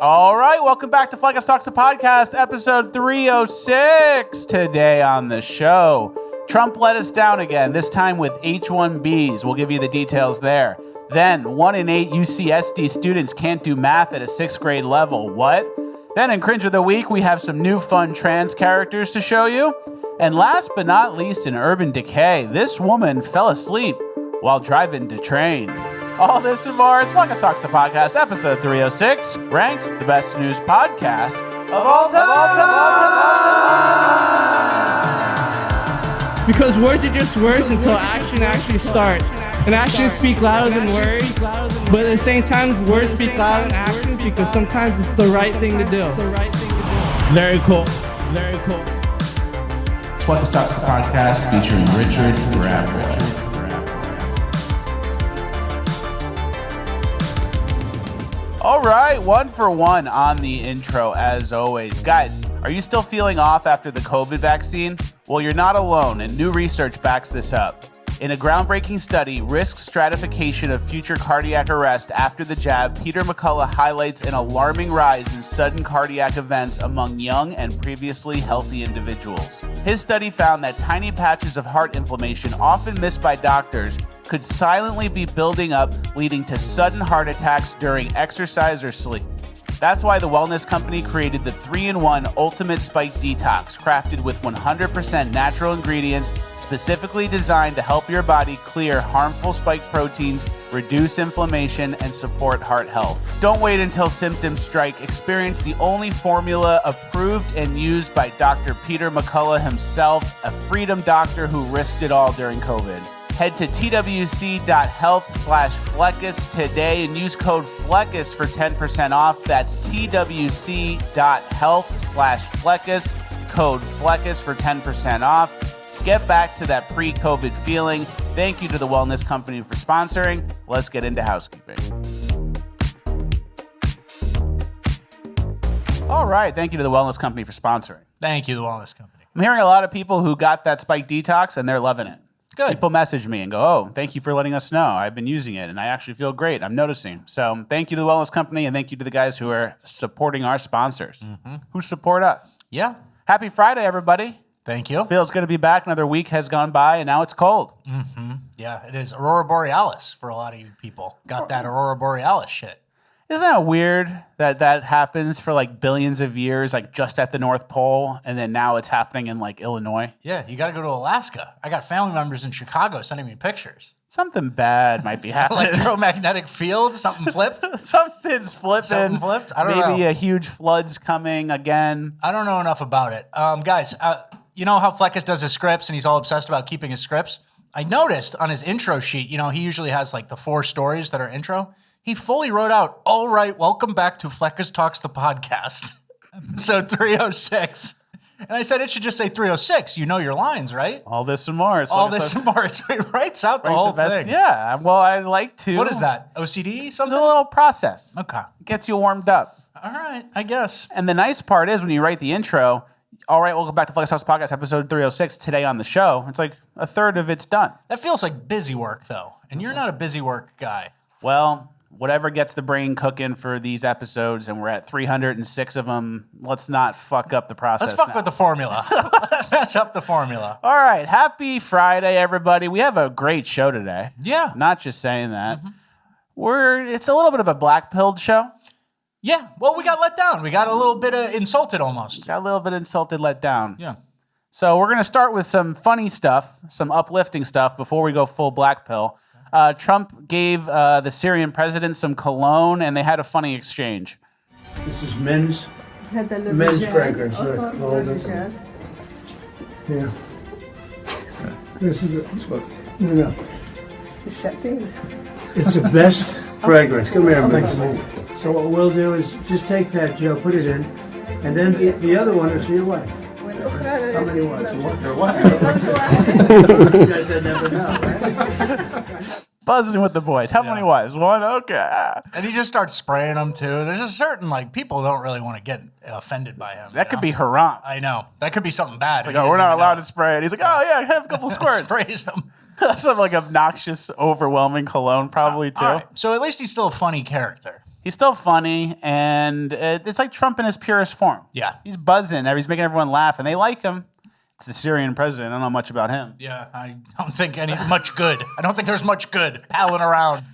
All right, welcome back to Fleckus Talks the Podcast, episode 306. Today on the show, Trump let us down again, this time with H-1Bs. We'll give you the details there. Then, 1 in 8 UCSD students can't do math at a 6th grade level. What? Then in Cringe of the Week, we have some new fun trans characters to show you. And last but not least, in Urban Decay, this woman fell asleep while driving to train. All this and more, it's Fleckus Talks the Podcast, episode 306, ranked the best news podcast of all time. Because words are just words until action actually starts. And actions speak louder than words, but at the same time, words speak louder than actions because sometimes it's the right thing to do. Very cool. Very cool. It's Fleckus Talks the Podcast featuring Richard Grapple. All right, 1 for 1 on the intro as always. Guys, are you still feeling off after the COVID vaccine? Well, you're not alone, and new research backs this up. In a groundbreaking study, Risk Stratification of Future Cardiac Arrest After the Jab, Peter McCullough highlights an alarming rise in sudden cardiac events among young and previously healthy individuals. His study found that tiny patches of heart inflammation, often missed by doctors, could silently be building up, leading to sudden heart attacks during exercise or sleep. That's why the wellness company created the 3-in-1 Ultimate Spike Detox, crafted with 100% natural ingredients, specifically designed to help your body clear harmful spike proteins, reduce inflammation, and support heart health. Don't wait until symptoms strike. Experience the only formula approved and used by Dr. Peter McCullough himself, a freedom doctor who risked it all during COVID. Head to twc.health/Fleckus today and use code Fleckus for 10% off. That's twc.health/Fleckus, code Fleckus for 10% off. Get back to that pre-COVID feeling. Thank you to the wellness company for sponsoring. Let's get into housekeeping. All right, thank you to the wellness company for sponsoring. Thank you, the wellness company. I'm hearing a lot of people who got that spike detox and they're loving it. Good. People message me and go, oh, thank you for letting us know. I've been using it, and I actually feel great. I'm noticing. So thank you to the wellness company, and thank you to the guys who are supporting our sponsors, who support us. Yeah. Happy Friday, everybody. Thank you. Feels good to be back. Another week has gone by, and now it's cold. Yeah, it is Aurora Borealis for a lot of you people. Got that Aurora Borealis shit. Isn't that weird that that happens for like billions of years, like just at the North Pole, and then now it's happening in like Illinois? Yeah, you got to go to Alaska. I got family members in Chicago sending me pictures. Something bad might be happening. Electromagnetic field, something flipped. Something's flipping. Something flipped? I don't know. Maybe a huge flood's coming again. I don't know enough about it. Guys, you know how Fleckus does his scripts and he's all obsessed about keeping his scripts? I noticed on his intro sheet, you know, he usually has like the 4 stories that are intro. He fully wrote out, all right, welcome back to Fleckus Talks the Podcast, episode 306. And I said it should just say 306. You know your lines, right? All this and more. All this and more. So he writes out the whole thing. Yeah, well, I like to. What is that? OCD? Something? It's a little process. Okay. It gets you warmed up. All right, I guess. And the nice part is when you write the intro, all right, welcome back to Fleckus Talks Podcast, episode 306, today on the show. It's like a third of it's done. That feels like busy work, though. And you're not a busy work guy. Well, whatever gets the brain cooking for these episodes, and we're at 306 of them, let's not fuck up the process. Let's fuck with the formula. Let's mess up the formula. All right, happy Friday, everybody. We have a great show today. Yeah. Not just saying that. It's a little bit of a blackpilled show. Yeah, well, we got let down. We got a little bit insulted almost. Got a little bit insulted, let down. Yeah. So we're going to start with some funny stuff, some uplifting stuff before we go full black pill. Trump gave the Syrian president some cologne, and they had a funny exchange. This is men's fragrance. Yeah. This is no. It's the best fragrance. Come here, man. So what we'll do is just take that, Joe, put it in, and then the other one is for your wife. How many wives? Your wife. You guys never know, right? Buzzing with the boys. How many wives? One? Okay. And he just starts spraying them, too. There's a certain, people don't really want to get offended by him. That could be Haran. I know. That could be something bad. Like, we're not allowed to spray it. He's like, oh, yeah, have a couple squirts. Sprays them. Some obnoxious, overwhelming cologne, probably, too. All right. So at least he's still a funny character. He's still funny, and it's like Trump in his purest form. Yeah. He's buzzing. He's making everyone laugh, and they like him. It's the Syrian president. I don't know much about him. Yeah, I don't think much good. I don't think there's much good palling around.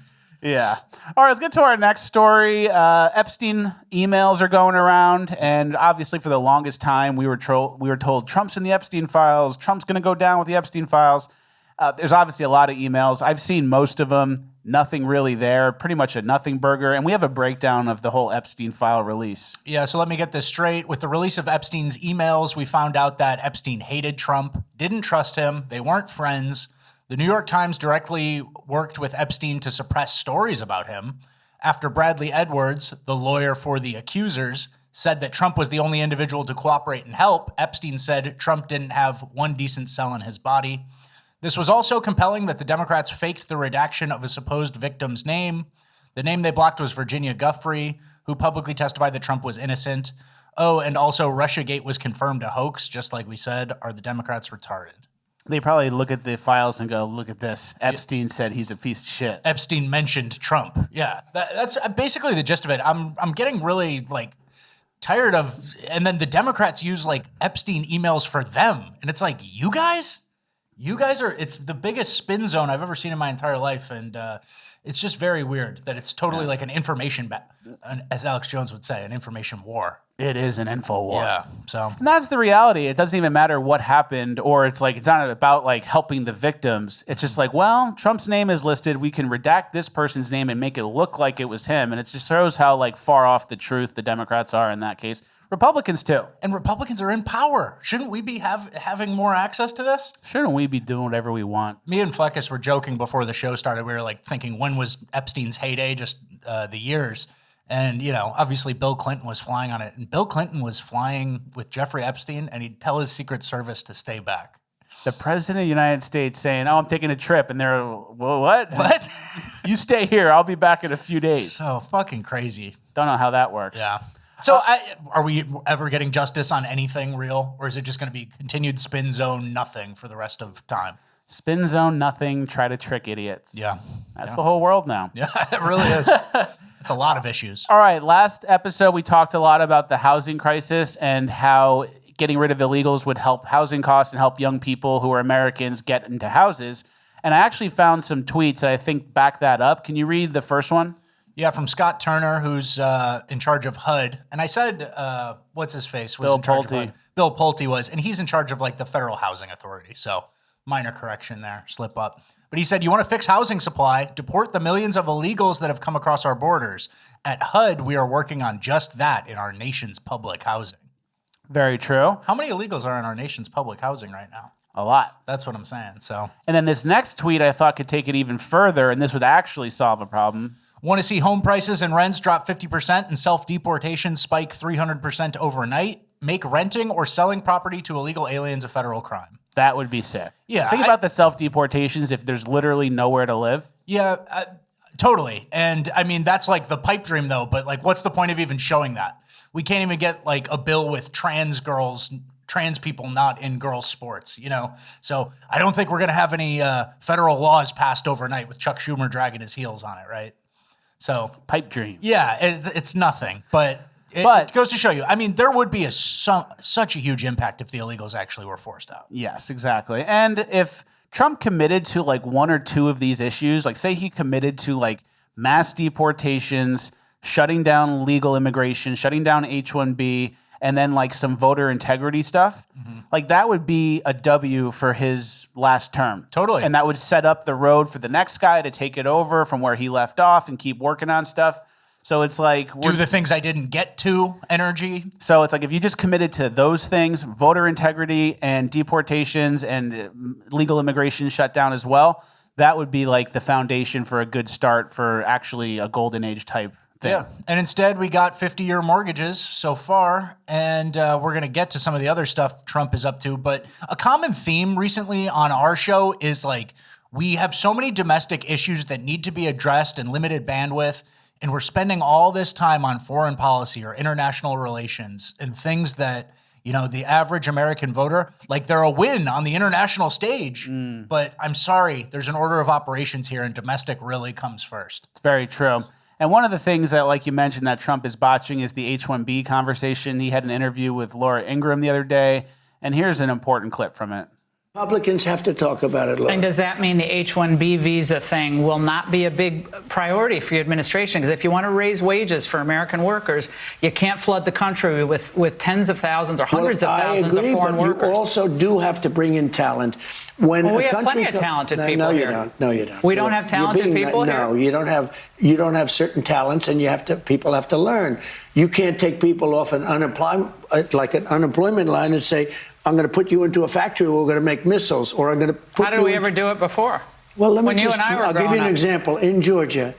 Yeah. All right, let's get to our next story. Epstein emails are going around, and obviously for the longest time we were told Trump's in the Epstein files. Trump's going to go down with the Epstein files. There's obviously a lot of emails. I've seen most of them. Nothing really there. Pretty much a nothing burger. And we have a breakdown of the whole Epstein file release. Yeah, so let me get this straight. With the release of Epstein's emails, we found out that Epstein hated Trump, didn't trust him, they weren't friends. The New York Times directly worked with Epstein to suppress stories about him. After Bradley Edwards, the lawyer for the accusers, said that Trump was the only individual to cooperate and help, Epstein said Trump didn't have one decent cell in his body. This was also compelling that the Democrats faked the redaction of a supposed victim's name. The name they blocked was Virginia Guffrey, who publicly testified that Trump was innocent. Oh, and also Russiagate was confirmed a hoax, just like we said. Are the Democrats retarded? They probably look at the files and go, look at this. Epstein said he's a piece of shit. Epstein mentioned Trump. Yeah, that's basically the gist of it. I'm getting really tired of, and then the Democrats use Epstein emails for them. And it's like, you guys are, it's the biggest spin zone I've ever seen in my entire life. And it's just very weird that it's totally like an information, as Alex Jones would say, an information war. It is an info war. Yeah, so. And that's the reality. It doesn't even matter what happened, or it's not about helping the victims. It's just well, Trump's name is listed. We can redact this person's name and make it look like it was him. And it just shows how far off the truth the Democrats are in that case. Republicans too. And Republicans are in power. Shouldn't we be having more access to this? Shouldn't we be doing whatever we want? Me and Fleckus were joking before the show started. We were thinking, when was Epstein's heyday? Just the years. And, obviously Bill Clinton was flying on it. And Bill Clinton was flying with Jeffrey Epstein, and he'd tell his Secret Service to stay back. The president of the United States saying, I'm taking a trip. And they're, well, what? What? You stay here. I'll be back in a few days. So fucking crazy. Don't know how that works. Yeah. So are we ever getting justice on anything real? Or is it just going to be continued spin zone nothing for the rest of time? Spin zone nothing, try to trick idiots. Yeah. That's the whole world now. Yeah, it really is. It's a lot of issues. All right, last episode we talked a lot about the housing crisis and how getting rid of illegals would help housing costs and help young people who are Americans get into houses. And I actually found some tweets that I think back that up. Can you read the first one? Yeah, from Scott Turner, who's in charge of HUD. And I said, what's his face? Was Bill in charge of Pulte. HUD. Bill Pulte was, and he's in charge of the Federal Housing Authority. So minor correction there, slip up. But he said, you want to fix housing supply, deport the millions of illegals that have come across our borders. At HUD, we are working on just that in our nation's public housing. Very true. How many illegals are in our nation's public housing right now? A lot. That's what I'm saying. So, And then this next tweet I thought could take it even further, and this would actually solve a problem. want to see home prices and rents drop 50% and self-deportation spike 300% overnight? Make renting or selling property to illegal aliens a federal crime. That would be sick. Yeah, Think about the self-deportations if there's literally nowhere to live. Yeah, totally. And I mean, that's the pipe dream though, but what's the point of even showing that? We can't even get a bill with trans people not in girls' sports, So I don't think we're going to have any federal laws passed overnight with Chuck Schumer dragging his heels on it, right? So Pipe dream. yeah, it's nothing, but it goes to show you. I mean, there would be such a huge impact if the illegals actually were forced out. Yes, exactly. And if Trump committed to one or two of these issues, say he committed to mass deportations, shutting down legal immigration, shutting down H-1B, and then some voter integrity stuff, that would be a W for his last term. Totally. And that would set up the road for the next guy to take it over from where he left off and keep working on stuff. So it's do the things I didn't get to energy. So it's if you just committed to those things, voter integrity and deportations and legal immigration shut down as well, that would be the foundation for a good start for actually a golden age type thing. Yeah. And instead we got 50-year mortgages so far, and we're going to get to some of the other stuff Trump is up to. But a common theme recently on our show is we have so many domestic issues that need to be addressed and limited bandwidth. And we're spending all this time on foreign policy or international relations and things that, the average American voter, they're a win on the international stage. But I'm sorry, there's an order of operations here and domestic really comes first. It's very true. And one of the things that, like you mentioned, that Trump is botching is the H-1B conversation. He had an interview with Laura Ingraham the other day, and here's an important clip from it. Republicans have to talk about it, Laura. And does that mean the H-1B visa thing will not be a big priority for your administration? Because if you want to raise wages for American workers, you can't flood the country with tens of thousands or hundreds of thousands of foreign workers. You also do have to bring in talent. When we have plenty of talented people here. No, you don't. We don't have talented people here? No, you don't have certain talents, and people have to learn. You can't take people off an unemployment line and say, I'm going to put you into a factory where we're going to make missiles, or I'm going to put How did we ever do it before? Well, when you and I were I'll give you an example. In Georgia.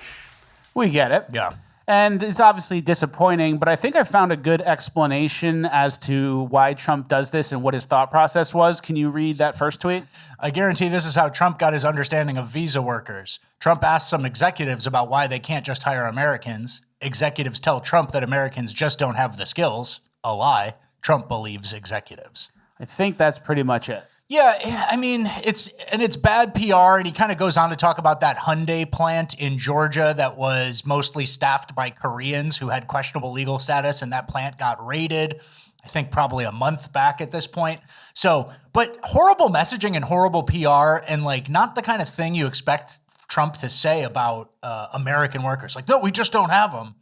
We get it. Yeah. And it's obviously disappointing, but I think I found a good explanation as to why Trump does this and what his thought process was. Can you read that first tweet? I guarantee this is how Trump got his understanding of visa workers. Trump asked some executives about why they can't just hire Americans. Executives tell Trump that Americans just don't have the skills. A lie. Trump believes executives. I think that's pretty much it. Yeah, I mean, it's bad PR, and he kind of goes on to talk about that Hyundai plant in Georgia that was mostly staffed by Koreans who had questionable legal status, and that plant got raided, I think probably a month back at this point. So, but horrible messaging and horrible PR, and like not the kind of thing you expect Trump to say about American workers. Like, no, we just don't have them.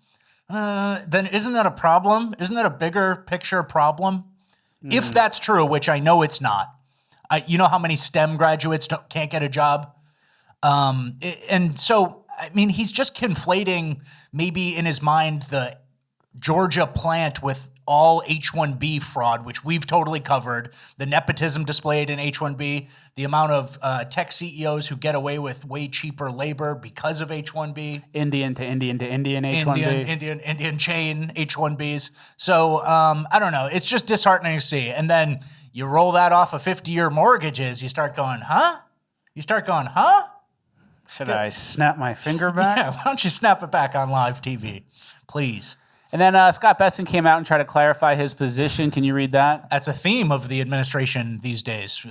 Then isn't that a problem? Isn't that a bigger picture problem? If that's true, which I know it's not. You know how many STEM graduates can't get a job? And so, I mean, he's just conflating maybe in his mind the Georgia plant with all H-1B fraud, which we've totally covered, the nepotism displayed in H-1B, the amount of tech CEOs who get away with way cheaper labor because of H-1B. Indian to Indian to Indian H-1B. Indian chain H-1Bs. So I don't know. It's just disheartening to see. And then you roll that off of 50-year mortgages, you start going, huh? Should I snap my finger back? Yeah, why don't you snap it back on live TV, please? And then Scott Besson came out and tried to clarify his position. Can you read that? That's a theme of the administration these days.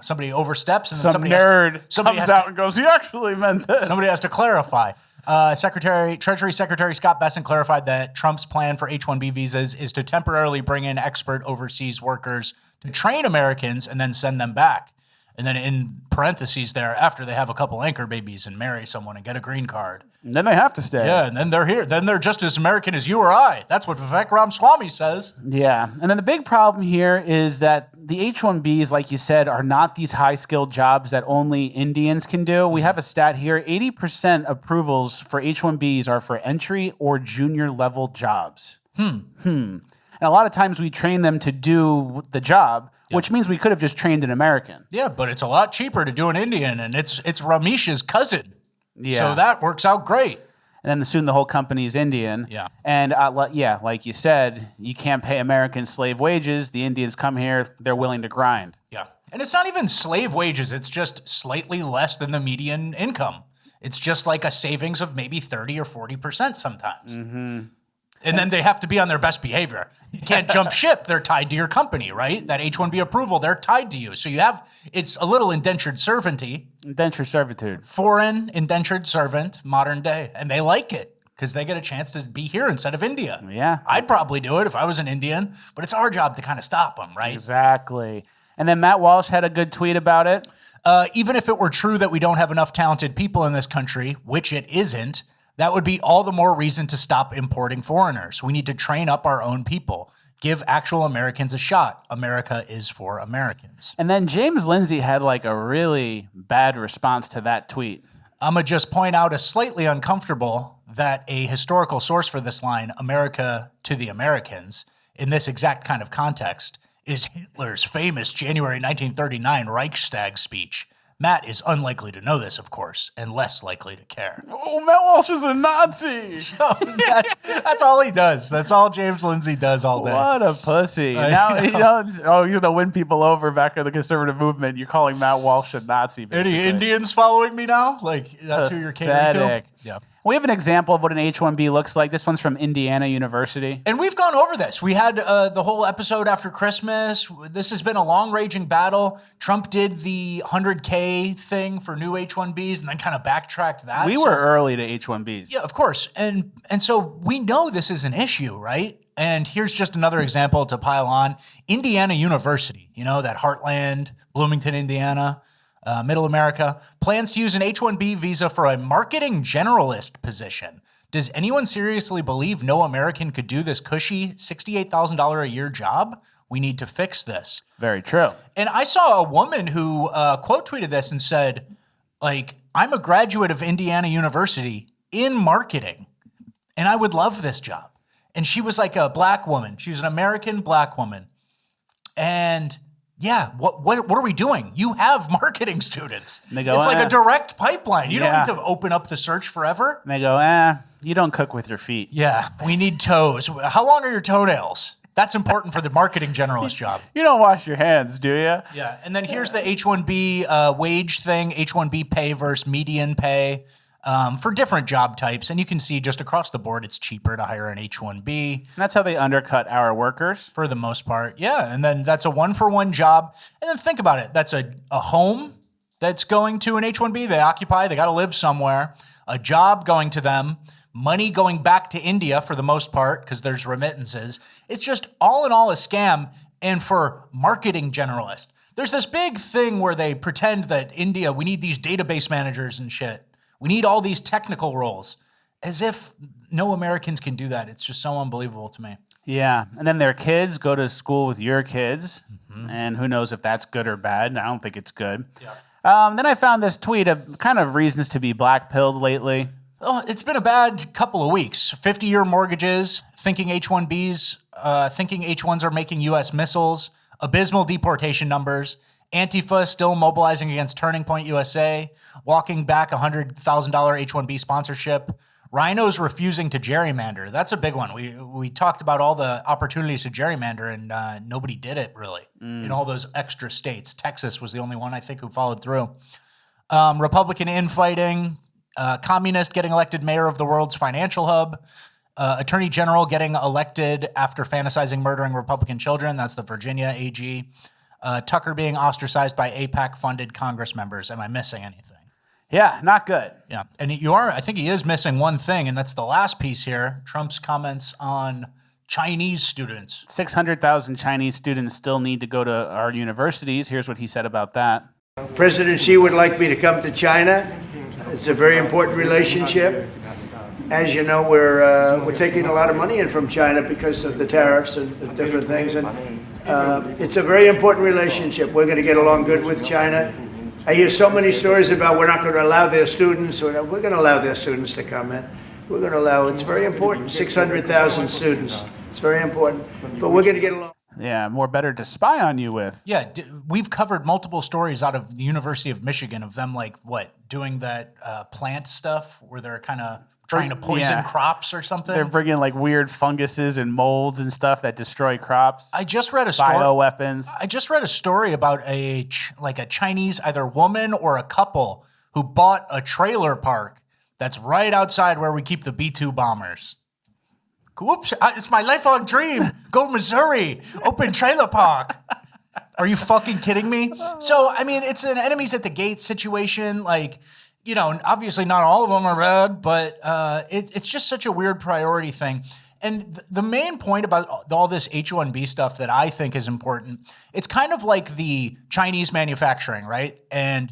Somebody oversteps, and then Some nerd comes out and goes, he actually meant this. Somebody has to clarify. Treasury Secretary Scott Besson clarified that Trump's plan for H-1B visas is to temporarily bring in expert overseas workers to train Americans and then send them back. And then in parentheses there, after they have a couple anchor babies and marry someone and get a green card. And then they have to stay. Yeah, and then they're here. Then they're just as American as you or I. That's what Vivek Ramaswamy says. Yeah. And then the big problem here is that the H-1Bs, like you said, are not these high-skilled jobs that only Indians can do. We have a stat here. 80% approvals for H-1Bs are for entry or junior-level jobs. And a lot of times we train them to do the job, which means we could have just trained an American. Yeah, but it's a lot cheaper to do an Indian, and it's Ramesh's cousin. Yeah. So that works out great. And then soon the whole company is Indian. Yeah. And like you said, you can't pay Americans slave wages. The Indians come here, they're willing to grind. Yeah. And it's not even slave wages. It's just slightly less than the median income. It's just like a savings of maybe 30 or 40% sometimes. Mm-hmm. And then they have to be on their best behavior. You can't jump ship. They're tied to your company, right? That H-1B approval, they're tied to you. So it's a little indentured servanty. Indentured servitude. Foreign indentured servant, modern day. And they like it because they get a chance to be here instead of India. Yeah. I'd probably do it if I was an Indian, but it's our job to kind of stop them, right? Exactly. And then Matt Walsh had a good tweet about it. Even if it were true that we don't have enough talented people in this country, which it isn't, that would be all the more reason to stop importing foreigners. We need to train up our own people. Give actual Americans a shot. America is for Americans. And then James Lindsay had like a really bad response to that tweet. I'm going to just point out a slightly uncomfortable that a historical source for this line, America to the Americans, in this exact kind of context, is Hitler's famous January 1939 Reichstag speech. Matt is unlikely to know this, of course, and less likely to care. Oh, Matt Walsh is a Nazi. So that's all he does. That's all James Lindsay does all day. What a pussy. Now, you're to win people over back in the conservative movement. You're calling Matt Walsh a Nazi, basically. Any Indians following me now? Like, that's who you're catering to? Yeah. We have an example of what an H-1B looks like. This one's from Indiana University. And we've gone over this. We had the whole episode after Christmas. This has been a long-raging battle. Trump did the 100K thing for new H-1Bs and then kind of backtracked that. We were early to H-1Bs. Yeah, of course. And so we know this is an issue, right? And here's just another example to pile on. Indiana University, that heartland, Bloomington, Indiana, Middle America, plans to use an H-1B visa for a marketing generalist position. Does anyone seriously believe no American could do this cushy $68,000 a year job? We need to fix this. Very true. And I saw a woman who quote tweeted this and said, I'm a graduate of Indiana University in marketing, and I would love this job. And she was like a black woman. She was an American black woman. And yeah, what are we doing? You have marketing students. They go, it's like a direct pipeline. You don't need to open up the search forever. And they go, you don't cook with your feet. Yeah, we need toes. How long are your toenails? That's important for the marketing generalist job. You don't wash your hands, do you? Yeah, and then here's the H-1B wage thing, H-1B pay versus median pay for different job types. And you can see just across the board, it's cheaper to hire an H-1B. And that's how they undercut our workers. For the most part, yeah. And then that's a one-for-one job. And then think about it. That's a home that's going to an H-1B. They occupy. They got to live somewhere. A job going to them. Money going back to India for the most part because there's remittances. It's just all in all a scam. And for marketing generalists, there's this big thing where they pretend that India, we need these database managers and shit. We need all these technical roles, as if no Americans can do that. It's just so unbelievable to me. Yeah, and then their kids go to school with your kids, and who knows if that's good or bad. I don't think it's good. Yeah. Then I found this tweet of kind of reasons to be blackpilled lately. Oh, it's been a bad couple of weeks. 50-year mortgages, thinking H-1Bs, thinking H-1s are making U.S. missiles, abysmal deportation numbers, Antifa still mobilizing against Turning Point USA, walking back $100,000 H-1B sponsorship, rhinos refusing to gerrymander. That's a big one. We talked about all the opportunities to gerrymander, and nobody did it, really, in all those extra states. Texas was the only one, I think, who followed through. Republican infighting, communist getting elected mayor of the world's financial hub, attorney general getting elected after fantasizing murdering Republican children. That's the Virginia AG. Tucker being ostracized by AIPAC-funded Congress members. Am I missing anything? Yeah, not good. Yeah, and I think he is missing one thing, and that's the last piece here, Trump's comments on Chinese students. 600,000 Chinese students still need to go to our universities. Here's what he said about that. President Xi would like me to come to China. It's a very important relationship. As you know, we're taking a lot of money in from China because of the tariffs and the different things, and it's a very important relationship. We're going to get along good with China. I hear so many stories about we're not going to allow their students, or we're going to allow their students to come in. We're going to allow, it's very important, 600,000 students. It's very important, but we're going to get along. Yeah, more better to spy on you with. Yeah, we've covered multiple stories out of the University of Michigan of them doing that plant stuff where they're kind of trying to poison crops or something. They're bringing weird funguses and molds and stuff that destroy crops. I just read a story. Bioweapons. I just read a story about a Chinese either woman or a couple who bought a trailer park that's right outside where we keep the B-2 bombers. Whoops, it's my lifelong dream. Go Missouri, open trailer park. Are you fucking kidding me? So, I mean, it's an enemies at the gate situation. Obviously not all of them are bad, but it's just such a weird priority thing. And the main point about all this H-1B stuff that I think is important, it's kind of like the Chinese manufacturing, right? And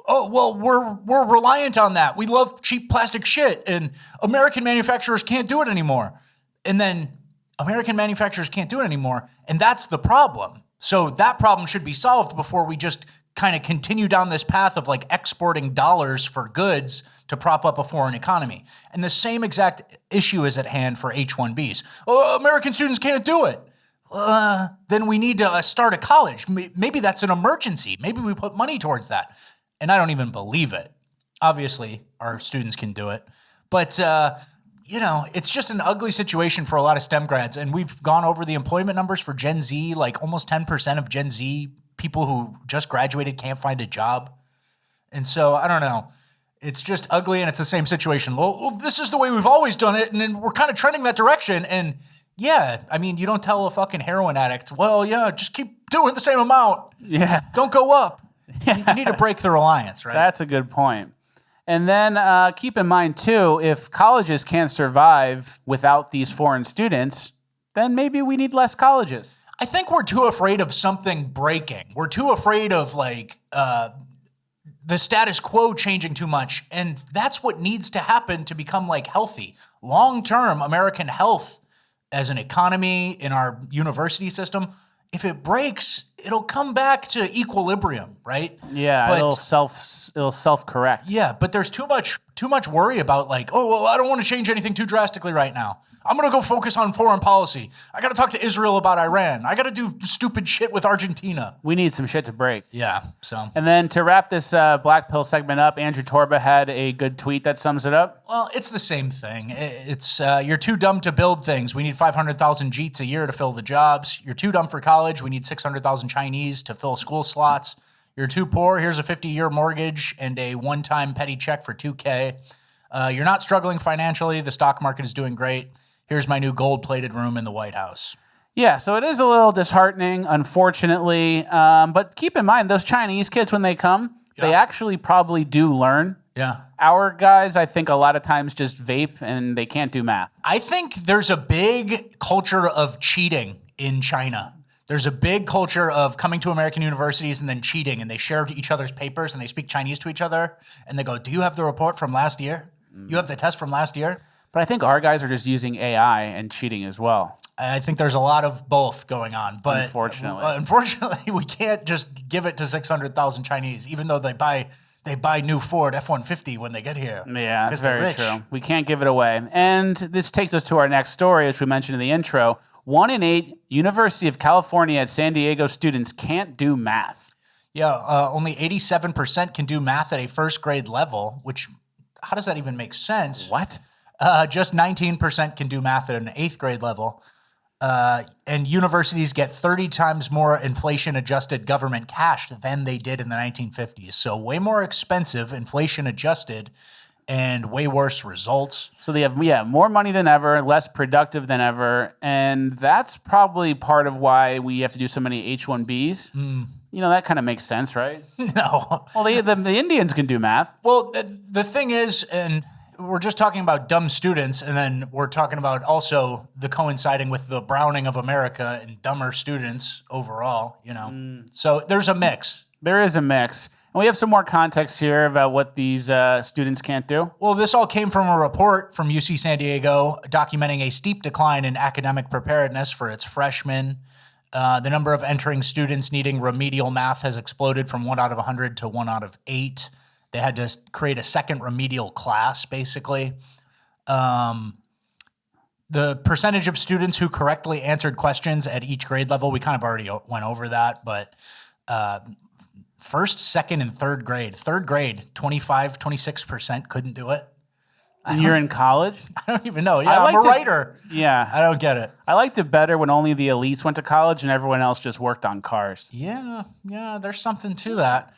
we're reliant on that. We love cheap plastic shit, and American manufacturers can't do it anymore. And then American manufacturers can't do it anymore, and that's the problem. So that problem should be solved before we just kind of continue down this path of exporting dollars for goods to prop up a foreign economy. And the same exact issue is at hand for H-1Bs. Oh, American students can't do it. Then we need to start a college. Maybe that's an emergency. Maybe we put money towards that. And I don't even believe it. Obviously, our students can do it. But, it's just an ugly situation for a lot of STEM grads. And we've gone over the employment numbers for Gen Z, almost 10% of Gen Z people who just graduated can't find a job. And so, I don't know. It's just ugly, and it's the same situation. Well, this is the way we've always done it, and then we're kind of trending that direction. And yeah, I mean, you don't tell a fucking heroin addict, well, yeah, just keep doing the same amount. Yeah. Don't go up. You need to break the reliance, right? That's a good point. And then keep in mind, too, if colleges can't survive without these foreign students, then maybe we need less colleges. I think we're too afraid of something breaking. We're too afraid of the status quo changing too much. And that's what needs to happen to become healthy. Long-term American health as an economy in our university system, if it breaks, it'll come back to equilibrium, right? Yeah, but, it'll self-correct. Yeah, but there's too much worry about I don't want to change anything too drastically right now. I'm going to go focus on foreign policy. I got to talk to Israel about Iran. I got to do stupid shit with Argentina. We need some shit to break. Yeah, so. And then to wrap this Black Pill segment up, Andrew Torba had a good tweet that sums it up. Well, it's the same thing. It's you're too dumb to build things. We need 500,000 JEETs a year to fill the jobs. You're too dumb for college. We need 600,000 Chinese to fill school slots. You're too poor. Here's a 50-year mortgage and a one-time petty check for $2K. You're not struggling financially. The stock market is doing great. Here's my new gold-plated room in the White House. Yeah, so it is a little disheartening, unfortunately. But keep in mind, those Chinese kids, when they come, they actually probably do learn. Yeah. Our guys, I think, a lot of times just vape and they can't do math. I think there's a big culture of cheating in China. There's a big culture of coming to American universities and then cheating, and they share each other's papers and they speak Chinese to each other, and they go, do you have the report from last year? You have the test from last year? But I think our guys are just using AI and cheating as well. I think there's a lot of both going on. But unfortunately, we can't just give it to 600,000 Chinese, even though they buy new Ford F-150 when they get here. Yeah, that's very true. We can't give it away. And this takes us to our next story, as we mentioned in the intro. 1 in 8 University of California at San Diego students can't do math. Yeah, only 87% can do math at a first grade level, which, how does that even make sense? What? Just 19% can do math at an 8th grade level. And universities get 30 times more inflation-adjusted government cash than they did in the 1950s. So way more expensive, inflation-adjusted, and way worse results. So they have, more money than ever, less productive than ever, and that's probably part of why we have to do so many H-1Bs. You know, that kind of makes sense, right? No. Well, the Indians can do math. Well, the thing is, and we're just talking about dumb students, and then we're talking about also the coinciding with the browning of America and dumber students overall, you know. So there's a mix. There is a mix. And we have some more context here about what these students can't do. Well, this all came from a report from UC San Diego documenting a steep decline in academic preparedness for its freshmen. The number of entering students needing remedial math has exploded from 1 out of 100 to 1 out of 8. They had to create a second remedial class, basically. The percentage of students who correctly answered questions at each grade level, we kind of already went over that, but first, second, and third grade. Third grade, 25, 26% couldn't do it. And you're in college? I don't even know. Yeah, I'm a writer. Yeah. I don't get it. I liked it better when only the elites went to college and everyone else just worked on cars. Yeah, there's something to that.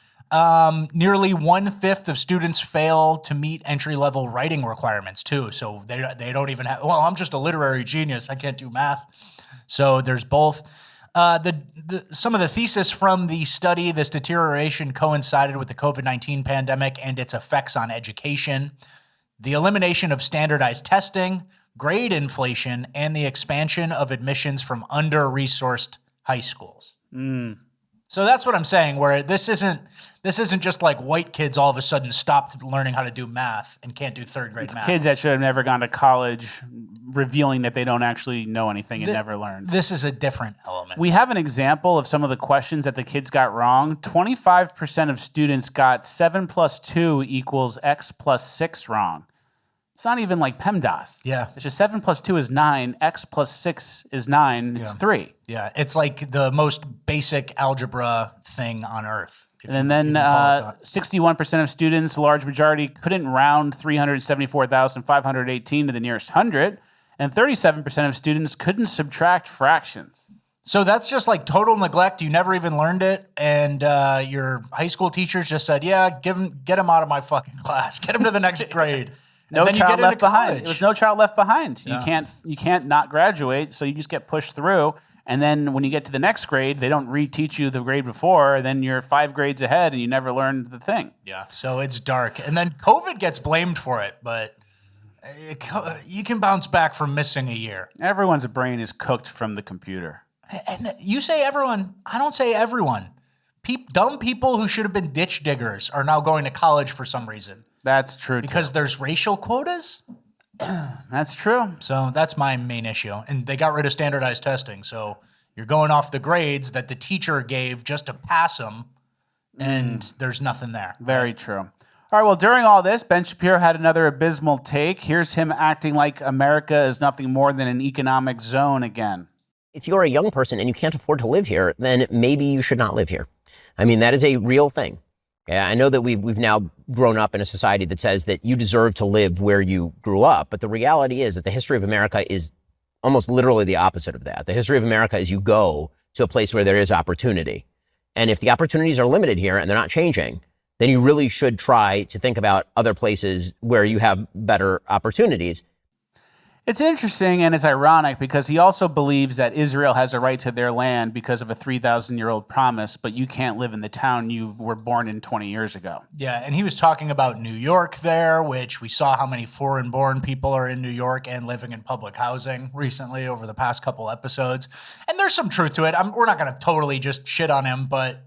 Nearly 1/5 of students fail to meet entry-level writing requirements too. So they don't even have, well, I'm just a literary genius. I can't do math. So there's both. Some of the thesis from the study, this deterioration coincided with the COVID-19 pandemic and its effects on education, the elimination of standardized testing, grade inflation, and the expansion of admissions from under-resourced high schools. So that's what I'm saying, where this isn't just like white kids all of a sudden stopped learning how to do math and can't do third grade math. Kids that should have never gone to college, revealing that they don't actually know anything and never learned. This is a different element. We have an example of some of the questions that the kids got wrong. 25% of students got 7 + 2 = x + 6 wrong. It's not even like PEMDAS. Yeah. It's just 7 + 2 is 9, x + 6 is 9, it's 3. Yeah, it's like the most basic algebra thing on earth. And then 61% of students, a large majority, couldn't round 374,518 to the nearest hundred. And 37% of students couldn't subtract fractions. So that's just like total neglect. You never even learned it. And your high school teachers just said, yeah, get him out of my fucking class. Get him to the next grade. No then child you get left into behind. college. It was no child left behind. Yeah. You can't not graduate, so you just get pushed through. And then when you get to the next grade, they don't reteach you the grade before. And then you're 5 grades ahead, and you never learned the thing. Yeah, so it's dark. And then COVID gets blamed for it, but you can bounce back from missing a year. Everyone's brain is cooked from the computer. And you say everyone. I don't say everyone. Dumb people who should have been ditch diggers are now going to college for some reason. That's true. Because there's racial quotas? That's true. So that's my main issue. And they got rid of standardized testing. So you're going off the grades that the teacher gave just to pass them, and there's nothing there. Very true. All right, well, during all this, Ben Shapiro had another abysmal take. Here's him acting like America is nothing more than an economic zone again. If you're a young person and you can't afford to live here, then maybe you should not live here. I mean, that is a real thing. Yeah, I know that we've now grown up in a society that says that you deserve to live where you grew up. But the reality is that the history of America is almost literally the opposite of that. The history of America is you go to a place where there is opportunity. And if the opportunities are limited here and they're not changing, then you really should try to think about other places where you have better opportunities. It's interesting and it's ironic because he also believes that Israel has a right to their land because of a 3,000-year-old promise, but you can't live in the town you were born in 20 years ago. Yeah, and he was talking about New York there, which we saw how many foreign-born people are in New York and living in public housing recently over the past couple episodes. And there's some truth to it. We're not going to totally just shit on him, but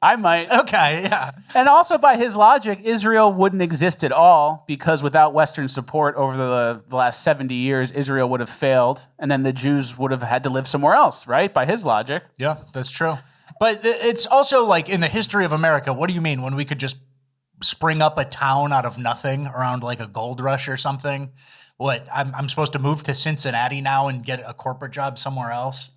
I might. Okay, yeah. And also by his logic, Israel wouldn't exist at all because without Western support over the last 70 years, Israel would have failed. And then the Jews would have had to live somewhere else, right? By his logic. Yeah, that's true. But it's also like in the history of America, what do you mean when we could just spring up a town out of nothing around like a gold rush or something? What, I'm supposed to move to Cincinnati now and get a corporate job somewhere else?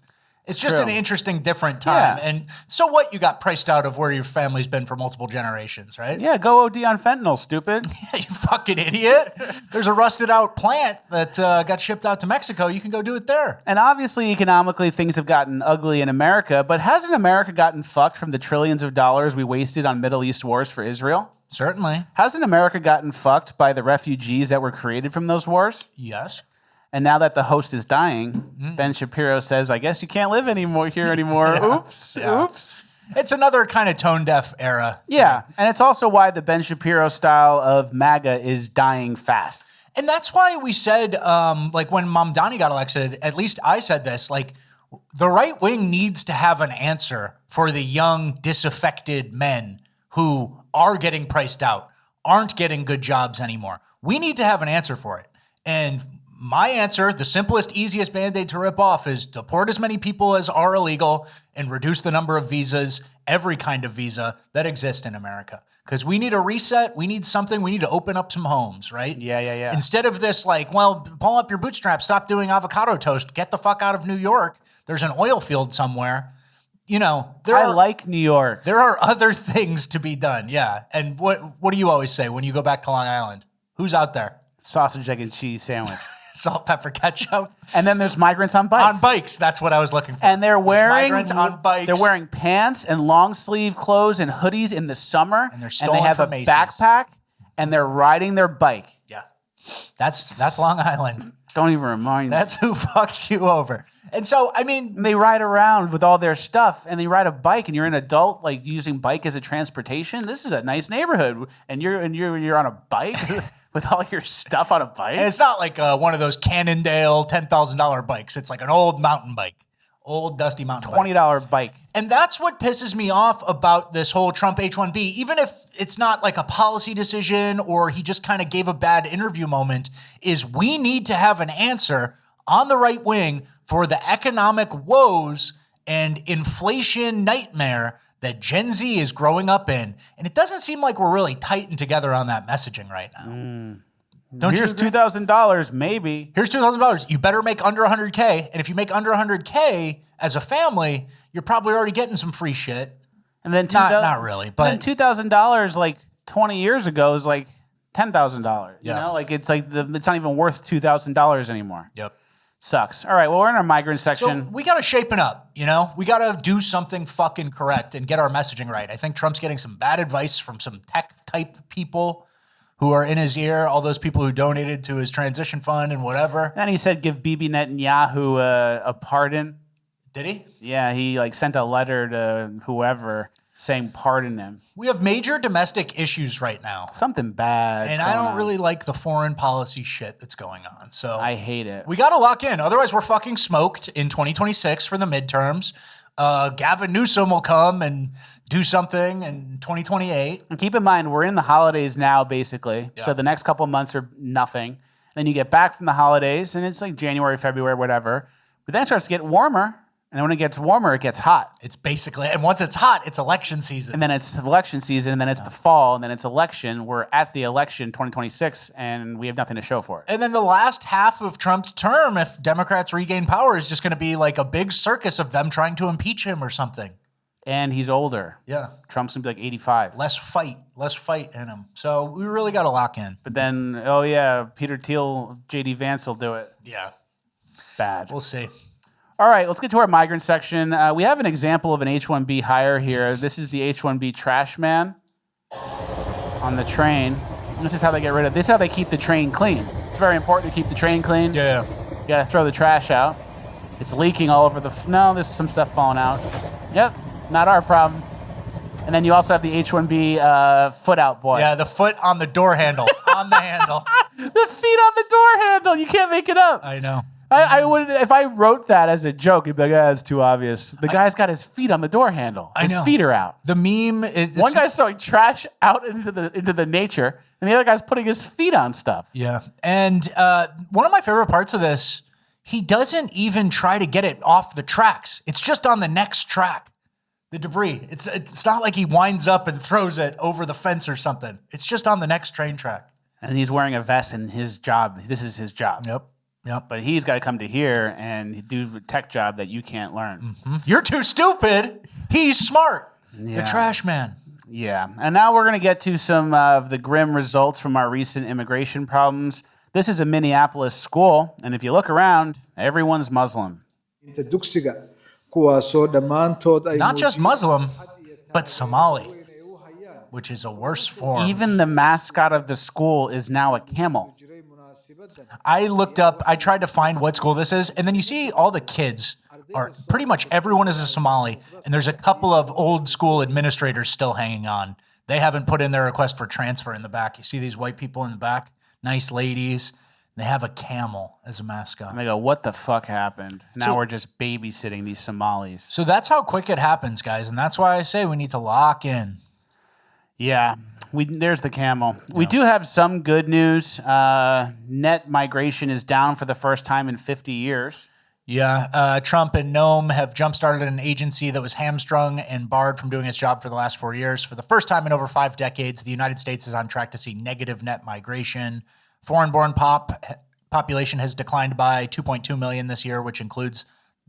It's just an interesting, different time. Yeah. And so what? You got priced out of where your family's been for multiple generations, right? Yeah, go OD on fentanyl, stupid. You fucking idiot. There's a rusted out plant that got shipped out to Mexico. You can go do it there. And obviously, economically, things have gotten ugly in America, but hasn't America gotten fucked from the trillions of dollars we wasted on Middle East wars for Israel? Certainly. Hasn't America gotten fucked by the refugees that were created from those wars? Yes. And now that the host is dying, Ben Shapiro says, I guess you can't live here anymore. Yeah. Oops. Yeah. Oops. It's another kind of tone-deaf era. Yeah. And it's also why the Ben Shapiro style of MAGA is dying fast. And that's why we said, like when Mamdani got elected, at least I said this, like the right wing needs to have an answer for the young, disaffected men who are getting priced out, aren't getting good jobs anymore. We need to have an answer for it. And my answer, the simplest, easiest Band-Aid to rip off is deport as many people as are illegal and reduce the number of visas, every kind of visa that exists in America. Because we need a reset. We need something. We need to open up some homes, right? Yeah. Instead of this like, well, pull up your bootstraps, stop doing avocado toast, get the fuck out of New York. There's an oil field somewhere. You know, I like New York. There are other things to be done, yeah. And what do you always say when you go back to Long Island? Who's out there? Sausage, egg, and cheese sandwich. Salt, pepper, ketchup. And then there's migrants on bikes. On bikes, that's what I was looking for. And they're wearing migrants on bikes. They're wearing pants and long sleeve clothes and hoodies in the summer. And they're stolen they have from a Macy's. backpack and they're riding their bike. Yeah. That's Long Island. Don't even remind me. That's who fucked you over. And so, I mean, they ride around with all their stuff and they ride a bike and you're an adult like using bike as a transportation. This is a nice neighborhood and you're on a bike with all your stuff on a bike. And it's not like one of those Cannondale $10,000 bikes. It's like an old mountain bike. Old dusty mountain bike. $20 bike. And that's what pisses me off about this whole Trump H-1B. Even if it's not like a policy decision or he just kind of gave a bad interview moment, is we need to have an answer on the right wing for the economic woes and inflation nightmare that Gen Z is growing up in. And it doesn't seem like we're really tightened together on that messaging right now. Here's $2,000, maybe. Here's $2,000. You better make under 100K. And if you make under 100K as a family, you're probably already getting some free shit. And then not really, but then $2,000 like 20 years ago is like $10,000. Yeah. You know, like it's not even worth $2,000 anymore. Yep. Sucks. All right, well, we're in our migrant section. So we got to shapen up, you know? We got to do something fucking correct and get our messaging right. I think Trump's getting some bad advice from some tech-type people who are in his ear, all those people who donated to his transition fund and whatever. And he said give Bibi Netanyahu a pardon. Did he? Yeah, he like sent a letter to whoever saying pardon him. We have major domestic issues right now. Something bad. And I don't really like the foreign policy shit that's going on. So I hate it. We got to lock in. Otherwise, we're fucking smoked in 2026 for the midterms. Gavin Newsom will come and do something in 2028. And keep in mind, we're in the holidays now, basically. Yeah. So the next couple of months are nothing. Then you get back from the holidays, and it's like January, February, whatever. But then it starts to get warmer. And then when it gets warmer, it gets hot. It's basically, and once it's hot, it's election season. And then it's election season, and then it's the fall, and then it's election. We're at the election 2026, and we have nothing to show for it. And then the last half of Trump's term, if Democrats regain power, is just going to be like a big circus of them trying to impeach him or something. And he's older. Yeah. Trump's going to be like 85. Less fight in him. So we really got to lock in. But then, oh yeah, Peter Thiel, J.D. Vance will do it. Yeah. Bad. We'll see. All right, let's get to our migrant section. We have an example of an H-1B hire here. This is the H-1B trash man on the train. This is how they get rid of. This is how they keep the train clean. It's very important to keep the train clean. Yeah. You got to throw the trash out. It's leaking all over the. No, there's some stuff falling out. Yep, not our problem. And then you also have the H-1B foot out boy. Yeah, the foot on the door handle. On the handle. The feet on the door handle. You can't make it up. I know. I would if I wrote that as a joke. You'd be like, "It's too obvious." The guy's got his feet on the door handle. His feet are out. The meme is one guy's throwing trash out into the nature, and the other guy's putting his feet on stuff. Yeah, and one of my favorite parts of this, he doesn't even try to get it off the tracks. It's just on the next track. The debris. It's not like he winds up and throws it over the fence or something. It's just on the next train track. And he's wearing a vest in his job. This is his job. Yep. But he's got to come to here and do a tech job that you can't learn. Mm-hmm. You're too stupid. He's smart. Yeah. The trash man. Yeah. And now we're going to get to some of the grim results from our recent immigration problems. This is a Minneapolis school. And if you look around, everyone's Muslim. Not just Muslim, but Somali, which is a worse form. Even the mascot of the school is now a camel. I looked up, I tried to find what school this is, and then you see all the kids are, pretty much everyone is a Somali, and there's a couple of old school administrators still hanging on. They haven't put in their request for transfer in the back. You see these white people in the back, nice ladies. They have a camel as a mascot. And they go, what the fuck happened? Now we're just babysitting these Somalis. So that's how quick it happens, guys, and that's why I say we need to lock in. Yeah, there's the camel. We do have some good news. Net migration is down for the first time in 50 years. Yeah, Trump and Noam have jump-started an agency that was hamstrung and barred from doing its job for the last 4 years. For the first time in over 5 decades, the United States is on track to see negative net migration. Foreign-born population has declined by 2.2 million this year, which includes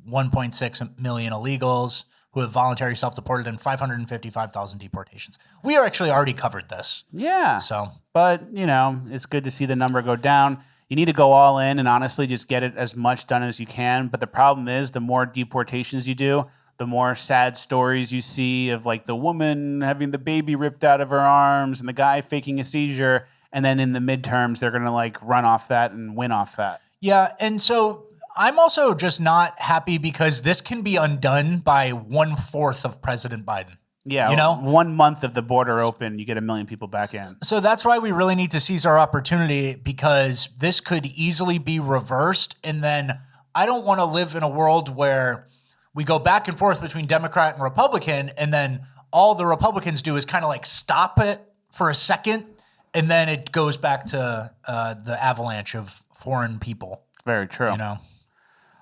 1.6 million illegals who have voluntarily self-deported and 555,000 deportations. We are actually already covered this. Yeah. So, but, it's good to see the number go down. You need to go all in and honestly just get it as much done as you can. But the problem is the more deportations you do, the more sad stories you see of like the woman having the baby ripped out of her arms and the guy faking a seizure. And then in the midterms, they're going to like run off that and win off that. Yeah. And so I'm also just not happy because this can be undone by 1/4 of President Biden. Yeah, 1 month of the border open, you get 1 million people back in. So that's why we really need to seize our opportunity because this could easily be reversed. And then I don't want to live in a world where we go back and forth between Democrat and Republican, and then all the Republicans do is kind of like stop it for a second, and then it goes back to the avalanche of foreign people. Very true.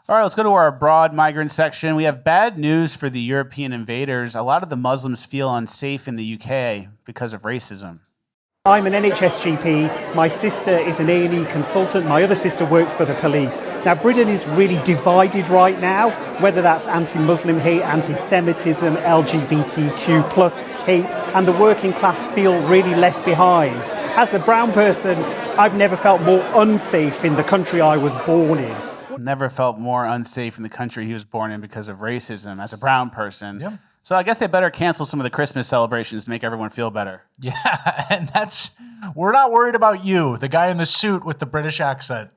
All right, let's go to our abroad migrant section. We have bad news for the European invaders. A lot of the Muslims feel unsafe in the UK because of racism. I'm an NHS GP. My sister is an A&E consultant. My other sister works for the police. Now, Britain is really divided right now, whether that's anti-Muslim hate, anti-Semitism, LGBTQ plus hate, and the working class feel really left behind. As a brown person, I've never felt more unsafe in the country I was born in. Never felt more unsafe in the country he was born in because of racism as a brown person. Yep. So I guess they better cancel some of the Christmas celebrations to make everyone feel better. Yeah, and we're not worried about you, the guy in the suit with the British accent.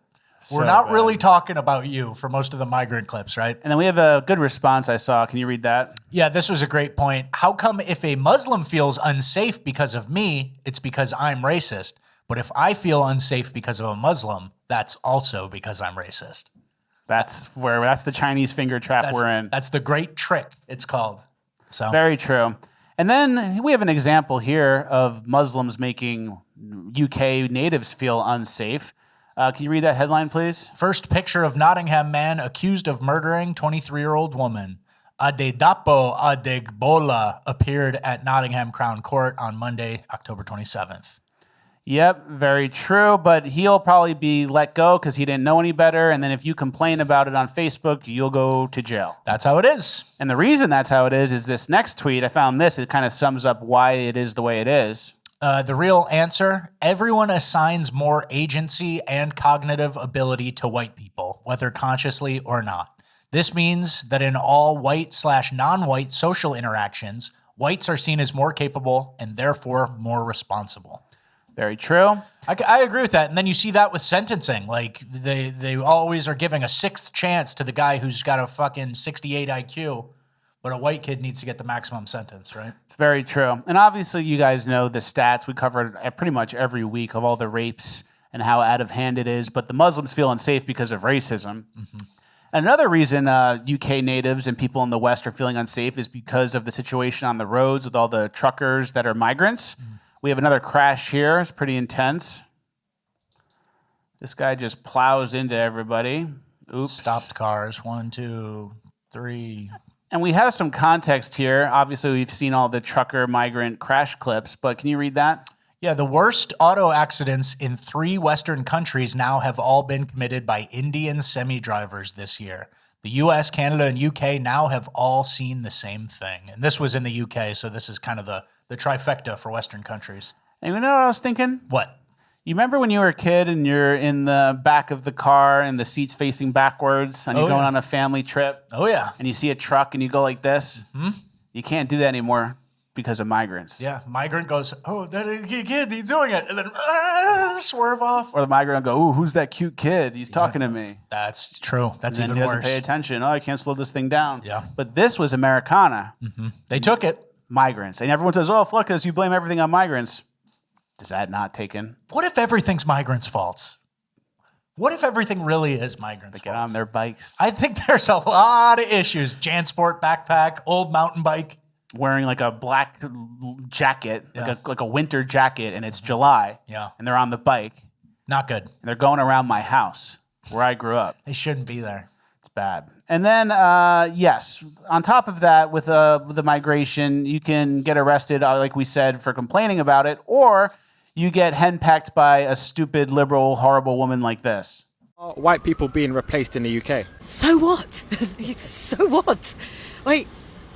We're not really talking about you for most of the migrant clips, right? And then we have a good response I saw. Can you read that? Yeah, this was a great point. How come if a Muslim feels unsafe because of me, it's because I'm racist? But if I feel unsafe because of a Muslim, that's also because I'm racist. That's the Chinese finger trap we're in. That's the great trick, it's called. So very true. And then we have an example here of Muslims making UK natives feel unsafe. Can you read that headline, please? First picture of Nottingham man accused of murdering 23-year-old woman. Adedapo Adegbola appeared at Nottingham Crown Court on Monday, October 27th. Yep, very true. But he'll probably be let go because he didn't know any better. And then if you complain about it on Facebook, you'll go to jail. That's how it is. And the reason that's how it is this next tweet. I found this. It kind of sums up why it is the way it is. The real answer, everyone assigns more agency and cognitive ability to white people, whether consciously or not. This means that in all white/non-white social interactions, whites are seen as more capable and therefore more responsible. Very true. I agree with that. And then you see that with sentencing. Like they always are giving a sixth chance to the guy who's got a fucking 68 IQ. But a white kid needs to get the maximum sentence, right? It's very true. And obviously you guys know the stats. We cover it pretty much every week of all the rapes and how out of hand it is. But the Muslims feel unsafe because of racism. Mm-hmm. Another reason UK natives and people in the West are feeling unsafe is because of the situation on the roads with all the truckers that are migrants. Mm-hmm. We have another crash here. It's pretty intense. This guy just plows into everybody. Oops. Stopped cars. 1, 2, 3... And we have some context here. Obviously, we've seen all the trucker migrant crash clips, but can you read that? Yeah, the worst auto accidents in 3 Western countries now have all been committed by Indian semi-drivers this year. The US, Canada, and UK now have all seen the same thing. And this was in the UK, so this is kind of the trifecta for Western countries. And you know what I was thinking? What? You remember when you were a kid and you're in the back of the car and the seat's facing backwards and you're going on a family trip? Oh, yeah. And you see a truck and you go like this? Mm-hmm. You can't do that anymore because of migrants. Yeah, migrant goes, oh, that kid, he's doing it. And then swerve off. Or the migrant will go, ooh, who's that cute kid? He's talking to me. That's true. That's and even he worse. doesn't pay attention. Oh, I can't slow this thing down. Yeah. But this was Americana. Mm-hmm. They took it. Migrants. And everyone says, oh, Fluckus, you blame everything on migrants. Is that not taken? What if everything's migrants' faults? What if everything really is migrants' faults? They get on their bikes. I think there's a lot of issues. Jansport backpack, old mountain bike. Wearing like a black jacket, like a winter jacket, and it's July. Yeah. And they're on the bike. Not good. And they're going around my house where I grew up. They shouldn't be there. It's bad. And then, yes, on top of that, with the migration, you can get arrested, like we said, for complaining about it, or you get henpecked by a stupid, liberal, horrible woman like this. White people being replaced in the UK. So what? So what? Wait,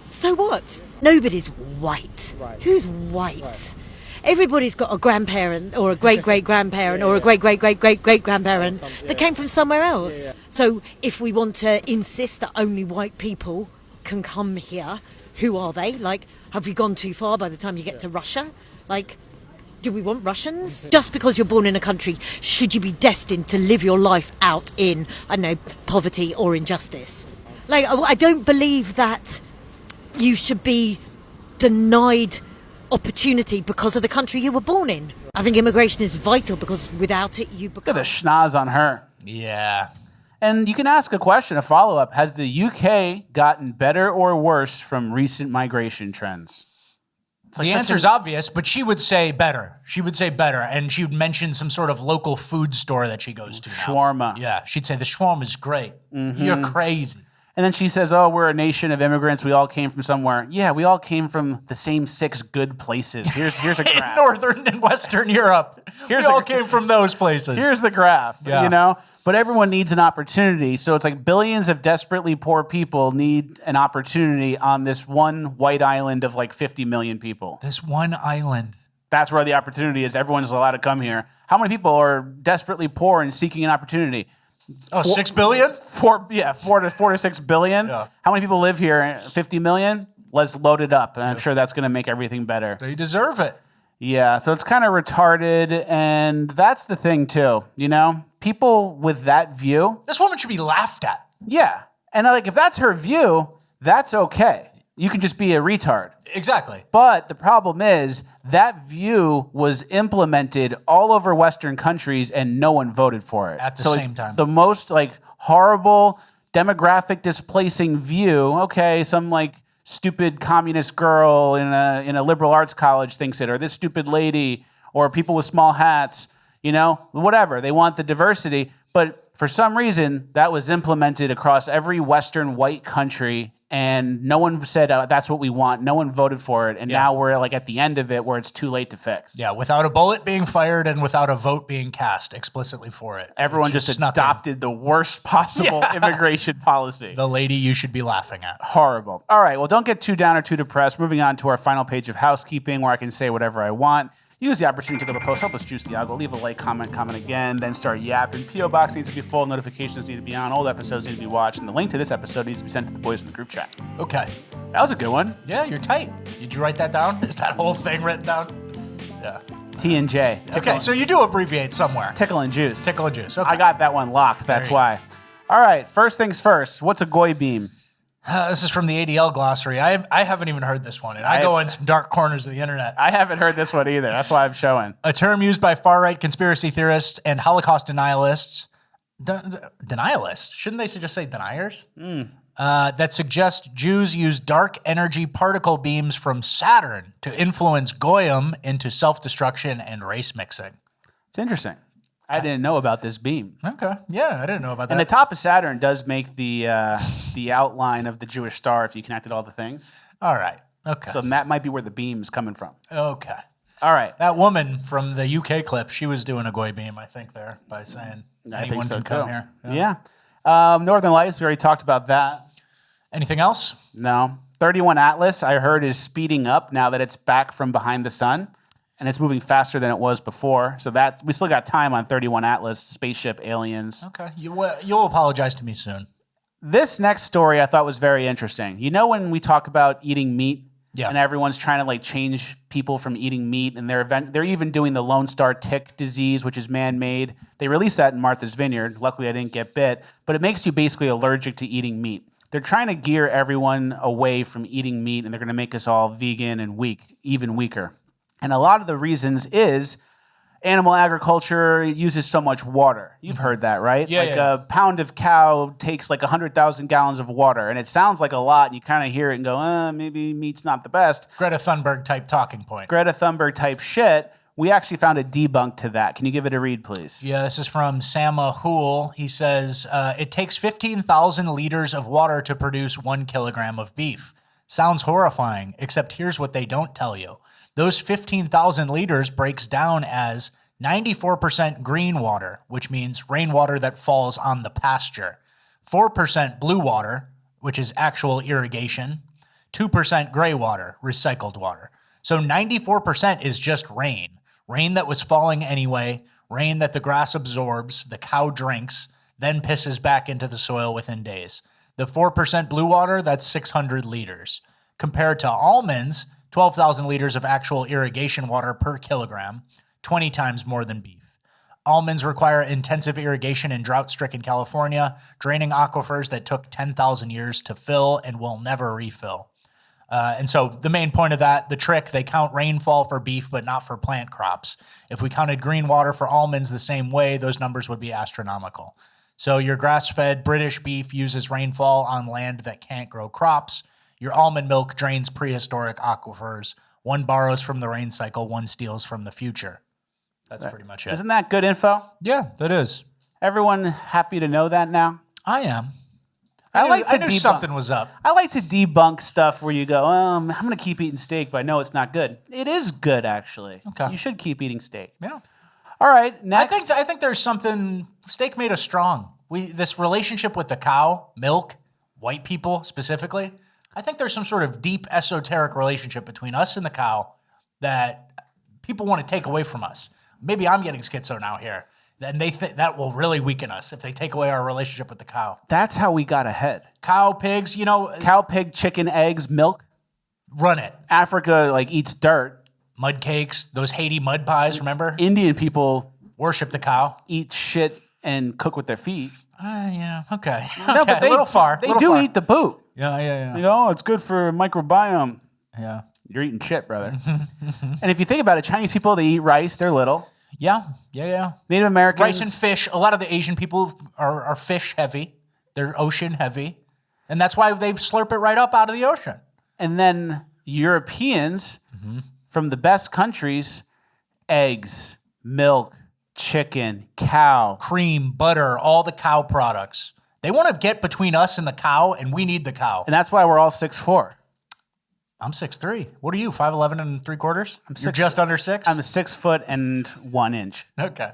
so what? Nobody's white. Right. Who's white? Right. Everybody's got a grandparent or a great-great-grandparent or a great-great-great-great-great-grandparent that came from somewhere else. Yeah. So if we want to insist that only white people can come here, who are they? Like, have we gone too far by the time you get to Russia? Like, do we want Russians? Just because you're born in a country, should you be destined to live your life out in, I don't know, poverty or injustice? Like, I don't believe that you should be denied opportunity because of the country you were born in. I think immigration is vital because without it, you become... Look at the schnoz on her. Yeah. And you can ask a question, a follow-up. Has the UK gotten better or worse from recent migration trends? The answer's obvious, but she would say better. She would say better, and she would mention some sort of local food store that she goes to now. Shawarma. Yeah, she'd say the shawarma is great. Mm-hmm. You're crazy. And then she says, oh, we're a nation of immigrants. We all came from somewhere. Yeah, we all came from the same 6 good places. Here's a graph. In Northern and Western Europe. We all came from those places. Here's the graph, you know? But everyone needs an opportunity. So it's like billions of desperately poor people need an opportunity on this one white island of like 50 million people. This one island. That's where the opportunity is. Everyone's allowed to come here. How many people are desperately poor and seeking an opportunity? Oh, 6 billion? 4 to 6 billion. Yeah. How many people live here? 50 million? Let's load it up. And I'm sure that's going to make everything better. They deserve it. Yeah, so it's kind of retarded. And that's the thing, too. You know, people with that view. This woman should be laughed at. Yeah. And like, if that's her view, that's okay. You can just be a retard. Exactly. But the problem is that view was implemented all over Western countries and no one voted for it. At the same time. The most like horrible demographic displacing view, okay, some like stupid communist girl in a liberal arts college thinks it, or this stupid lady, or people with small hats, you know, whatever. They want the diversity. But for some reason, that was implemented across every Western white country, and no one said that's what we want. No one voted for it, and now we're like at the end of it where it's too late to fix. Yeah, without a bullet being fired and without a vote being cast explicitly for it. Everyone just adopted the worst possible immigration policy. The lady you should be laughing at. Horrible. All right, well, don't get too down or too depressed. Moving on to our final page of housekeeping where I can say whatever I want. Use the opportunity to go to the post, help us juice the algo, leave a like, comment again, then start yapping. P.O. Box needs to be full, notifications need to be on, old episodes need to be watched, and the link to this episode needs to be sent to the boys in the group chat. Okay. That was a good one. Yeah, you're tight. Did you write that down? Is that whole thing written down? Yeah. T and J. Okay, so you do abbreviate somewhere. Tickle and juice. Tickle and juice, okay. I got that one locked, that's why. All right, first things first, what's a goy beam? This is from the ADL glossary. I haven't even heard this one, and I go in some dark corners of the internet. I haven't heard this one either. That's why I'm showing. A term used by far-right conspiracy theorists and Holocaust denialists. Denialists? Shouldn't they just say deniers? That suggest Jews use dark energy particle beams from Saturn to influence Goyim into self-destruction and race mixing. It's interesting. I didn't know about this beam. Okay. Yeah, I didn't know about that. And the top of Saturn does make the outline of the Jewish star if you connected all the things. All right. Okay. So that might be where the beam's coming from. Okay. All right. That woman from the UK clip, she was doing a goy beam, I think, there by saying anyone can come here. Yeah. Northern Lights, we already talked about that. Anything else? No. 31 Atlas, I heard, is speeding up now that it's back from behind the sun. And it's moving faster than it was before. So we still got time on 31 Atlas, spaceship, aliens. Okay. You'll apologize to me soon. This next story I thought was very interesting. You know when we talk about eating meat? Yeah. And everyone's trying to like change people from eating meat, and they're even doing the Lone Star tick disease, which is man-made. They released that in Martha's Vineyard. Luckily, I didn't get bit. But it makes you basically allergic to eating meat. They're trying to gear everyone away from eating meat, and they're going to make us all vegan and weak, even weaker. And a lot of the reasons is animal agriculture uses so much water. You've heard that, right? Yeah, a pound of cow takes like 100,000 gallons of water. And it sounds like a lot. And you kind of hear it and go, maybe meat's not the best. Greta Thunberg type talking point. Greta Thunberg type shit. We actually found a debunk to that. Can you give it a read, please? Yeah, this is from Sama Hool. He says, it takes 15,000 liters of water to produce 1 kilogram of beef. Sounds horrifying, except here's what they don't tell you. Those 15,000 liters breaks down as 94% green water, which means rainwater that falls on the pasture, 4% blue water, which is actual irrigation, 2% gray water, recycled water. So 94% is just rain that was falling anyway, rain that the grass absorbs, the cow drinks, then pisses back into the soil within days. The 4% blue water, that's 600 liters. Compared to almonds, 12,000 liters of actual irrigation water per kilogram, 20 times more than beef. Almonds require intensive irrigation in drought-stricken California, draining aquifers that took 10,000 years to fill and will never refill. And so the main point of that, the trick, they count rainfall for beef, but not for plant crops. If we counted green water for almonds the same way, those numbers would be astronomical. So your grass-fed British beef uses rainfall on land that can't grow crops. Your almond milk drains prehistoric aquifers. One borrows from the rain cycle, one steals from the future. That's pretty much it. Isn't that good info? Yeah, that is. Everyone happy to know that now? I am. I knew something was up. I like to debunk stuff where you go, I'm going to keep eating steak, but I know it's not good. It is good, actually. Okay. You should keep eating steak. Yeah. All right, next. I think there's something, steak made us strong. This relationship with the cow, milk, white people specifically, I think there's some sort of deep esoteric relationship between us and the cow that people want to take away from us. Maybe I'm getting schizo now here. And they think that will really weaken us if they take away our relationship with the cow. That's how we got ahead. Cow, pigs, Cow, pig, chicken, eggs, milk. Run it. Africa eats dirt. Mud cakes, those Haiti mud pies, remember? Indian people worship the cow. Eat shit and cook with their feet. Yeah, okay. No, but a little far. They do eat the boot. Yeah. It's good for microbiome. Yeah. You're eating shit, brother. And if you think about it, Chinese people, they eat rice. They're little. Yeah. Native Americans. Rice and fish. A lot of the Asian people are fish heavy. They're ocean heavy. And that's why they slurp it right up out of the ocean. And then Europeans from the best countries, eggs, milk, chicken, cow. Cream, butter, all the cow products. They want to get between us and the cow, and we need the cow. And that's why we're all 6'4". I'm 6'3". What are you, 5'11" and 3/4"? You're just under 6? I'm 6 foot and 1 inch. Okay.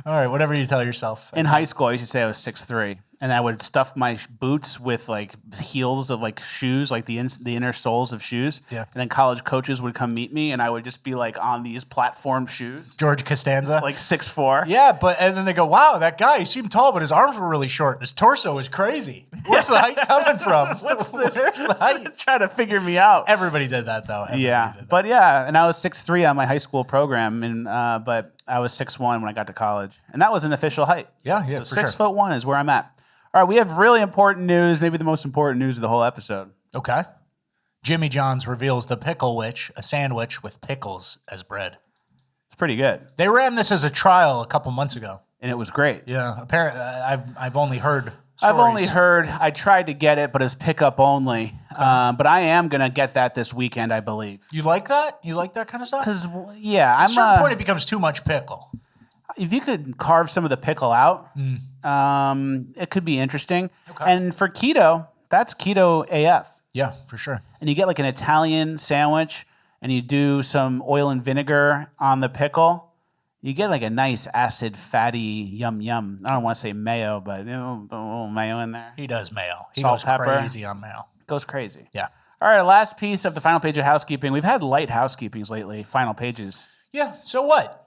All right, whatever you tell yourself. In high school, I used to say I was 6'3", and I would stuff my boots with like heels of like shoes, like the inner soles of shoes. Yeah. And then college coaches would come meet me, and I would just be like on these platform shoes. George Costanza. Like 6'4". Yeah, and then they go, wow, that guy, he seemed tall, but his arms were really short. His torso was crazy. Where's the height coming from? What's this? Where's the height? Trying to figure me out. Everybody did that, though. And I was 6'3" on my high school program, and but I was 6'1" when I got to college. And that was an official height. Yeah, So for 6'1" is where I'm at. All right, we have really important news, maybe the most important news of the whole episode. Okay. Jimmy John's reveals the Pickle Witch, a sandwich with pickles as bread. It's pretty good. They ran this as a trial a couple months ago. And it was great. Yeah, apparently, I've only heard stories. stories. I tried to get it, but it's pickup only. But I am going to get that this weekend, I believe. You like that? You like that kind of stuff? Because, yeah, At a certain point, it becomes too much pickle. If you could carve some of the pickle out, it could be interesting. Okay. And for keto, that's keto AF. Yeah, for sure. And you get like an Italian sandwich, and you do some oil and vinegar on the pickle. You get like a nice acid, fatty yum. I don't want to say mayo, but a little mayo in there. He does mayo. He Salt, goes pepper. crazy on mayo. Goes crazy. Yeah. All right, last piece of the final page of housekeeping. We've had light housekeepings lately, final pages. Yeah, so what?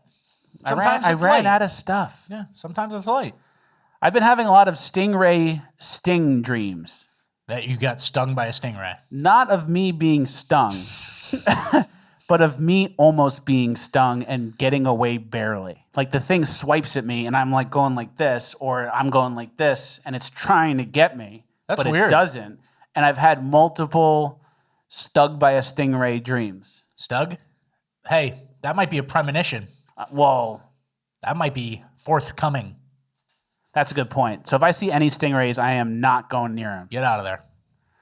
Sometimes I it's ran light. out of stuff. Yeah, sometimes it's light. I've been having a lot of stingray sting dreams. That you got stung by a stingray. Not of me being stung, but of me almost being stung and getting away barely. Like the thing swipes at me and I'm like going like this, or I'm going like this, and it's trying to get me. That's but weird. It doesn't. And I've had multiple stug by a stingray dreams. Stug? Hey, that might be a premonition. That might be forthcoming. That's a good point. So if I see any stingrays, I am not going near them. Get out of there.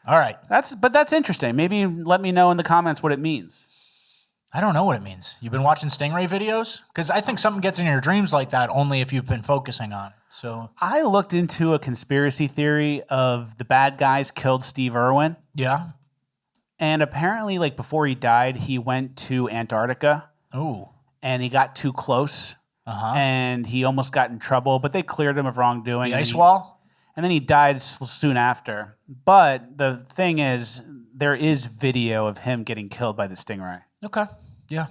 All right. That's interesting. Maybe let me know in the comments what it means. I don't know what it means. You've been watching stingray videos? Because I think something gets in your dreams like that only if you've been focusing on it. So I looked into a conspiracy theory of the bad guys killed Steve Irwin. Yeah. And apparently, like before he died, he went to Antarctica. Ooh. And he got too close. And he almost got in trouble, but they cleared him of wrongdoing. The ice wall? And then he died soon after. But the thing is, there is video of him getting killed by the stingray. Okay. Yeah.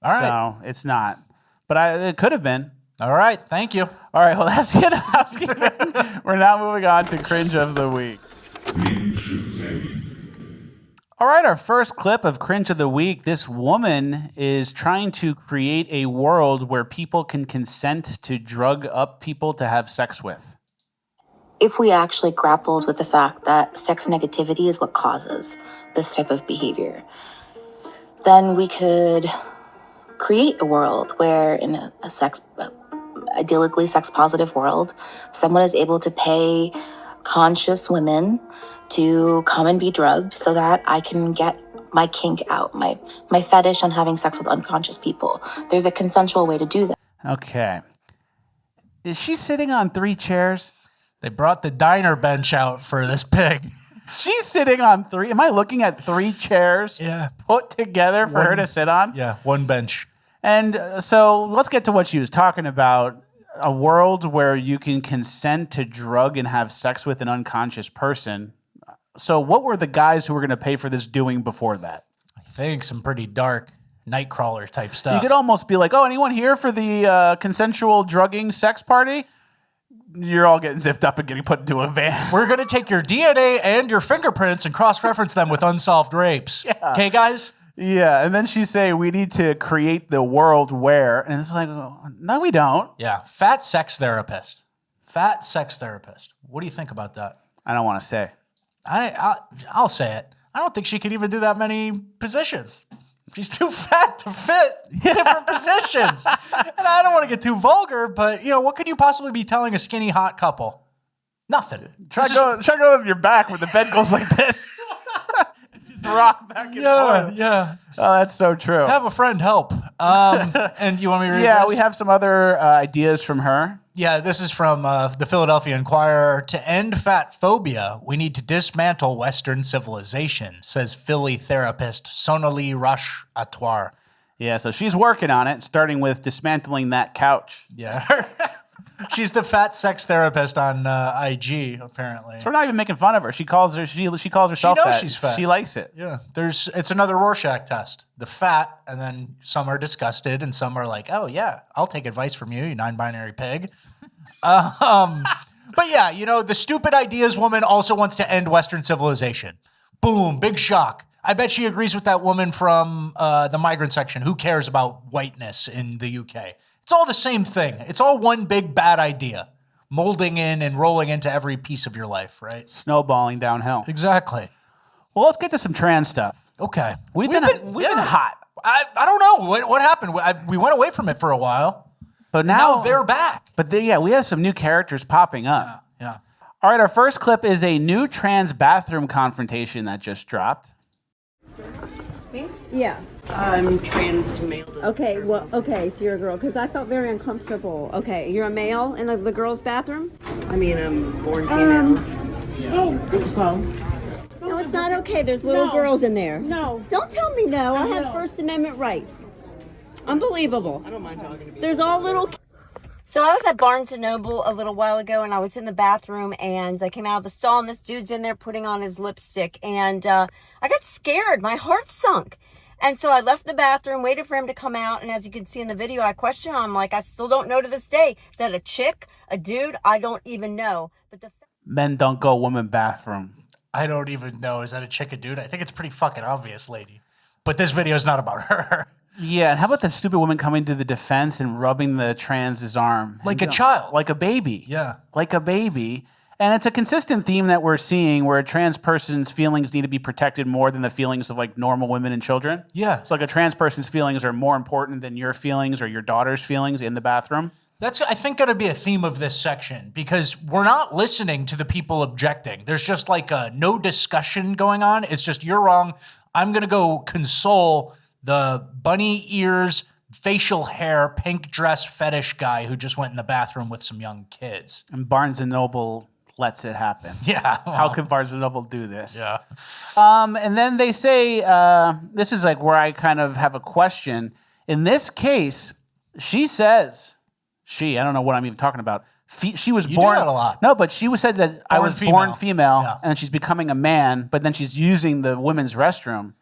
All right. So it's not. But it could have been. All right. Thank you. All right. Well, that's it. Housekeeping. We're now moving on to Cringe of the Week. All right, our first clip of Cringe of the Week. This woman is trying to create a world where people can consent to drug up people to have sex with. If we actually grappled with the fact that sex negativity is what causes this type of behavior, then we could create a world where in a idyllically sex-positive world, someone is able to pay conscious women to come and be drugged so that I can get my kink out, my fetish on having sex with unconscious people. There's a consensual way to do that. Okay. Is she sitting on 3 chairs? They brought the diner bench out for this pig. She's sitting on 3. Am I looking at 3 chairs put together for her to sit on? Yeah, 1 bench. And so let's get to what she was talking about. A world where you can consent to drug and have sex with an unconscious person. So what were the guys who were going to pay for this doing before that? I think some pretty dark Nightcrawler type stuff. You could almost be like, oh, anyone here for the consensual drugging sex party? You're all getting zipped up and getting put into a van. We're going to take your DNA and your fingerprints and cross-reference them with unsolved rapes. Yeah. Okay, guys? Yeah, and then she's saying we need to create the world where, and it's like, no, we don't. Yeah, fat sex therapist. Fat sex therapist. What do you think about that? I don't want to say. I'll say it. I don't think she could even do that many positions. She's too fat to fit different positions. And I don't want to get too vulgar, but what could you possibly be telling a skinny hot couple? Nothing. Try going on your back where the bed goes like this. Just rock back and forth. Yeah. Oh, that's so true. Have a friend help. And you want me to read Yeah, this? we have some other ideas from her. Yeah, this is from the Philadelphia Inquirer. To end fat phobia, we need to dismantle Western civilization, says Philly therapist Sonali Rush Atwar. Yeah, so she's working on it, starting with dismantling that couch. Yeah. She's the fat sex therapist on IG, apparently. So we're not even making fun of her. She calls herself She knows fat. she's fat. She likes it. Yeah. It's another Rorschach test. The fat, and then some are disgusted, and some are like, oh, yeah, I'll take advice from you, you non-binary pig. But yeah, the stupid ideas woman also wants to end Western civilization. Boom, big shock. I bet she agrees with that woman from the migrant section. Who cares about whiteness in the UK? It's all the same thing. It's all one big bad idea, molding in and rolling into every piece of your life, right? Snowballing downhill. Exactly. Well, let's get to some trans stuff. Okay. We've been hot. I don't know. What happened? We went away from it for a while. But now they're back. But we have some new characters popping up. Yeah. All right, our first clip is a new trans bathroom confrontation that just dropped. Me? Yeah. I'm trans male. Okay, so you're a girl, because I felt very uncomfortable. Okay, you're a male in the girls' bathroom? I mean, I'm born female. No, it's not okay. There's little girls in there. No. Don't tell me no. I have First Amendment rights. Unbelievable. I don't mind talking to people. There's all little... So I was at Barnes & Noble a little while ago, and I was in the bathroom, and I came out of the stall, and this dude's in there putting on his lipstick, and I got scared. My heart sunk. And so I left the bathroom, waited for him to come out, and as you can see in the video, I questioned him. I'm like, I still don't know to this day. Is that a chick? A dude? I don't even know. But the Men don't go women bathroom. I don't even know. Is that a chick or dude? I think it's pretty fucking obvious, lady. But this video is not about her. Yeah, and how about the stupid woman coming to the defense and rubbing the trans's arm? Like a child. Like a baby. Yeah. Like a baby. And it's a consistent theme that we're seeing where a trans person's feelings need to be protected more than the feelings of like normal women and children. Yeah. So like a trans person's feelings are more important than your feelings or your daughter's feelings in the bathroom. That's, I think, going to be a theme of this section because we're not listening to the people objecting. There's just like no discussion going on. It's just, you're wrong. I'm going to go console the bunny ears, facial hair, pink dress fetish guy who just went in the bathroom with some young kids. And Barnes & Noble lets it happen. Yeah. How can Barnes & Noble do this? Yeah. And then they say, this is like where I kind of have a question. In this case, she says, I don't know what I'm even talking about. She was born. Do that a lot. No, but she said that I was born female, yeah. and she's becoming a man, but then she's using the women's restroom.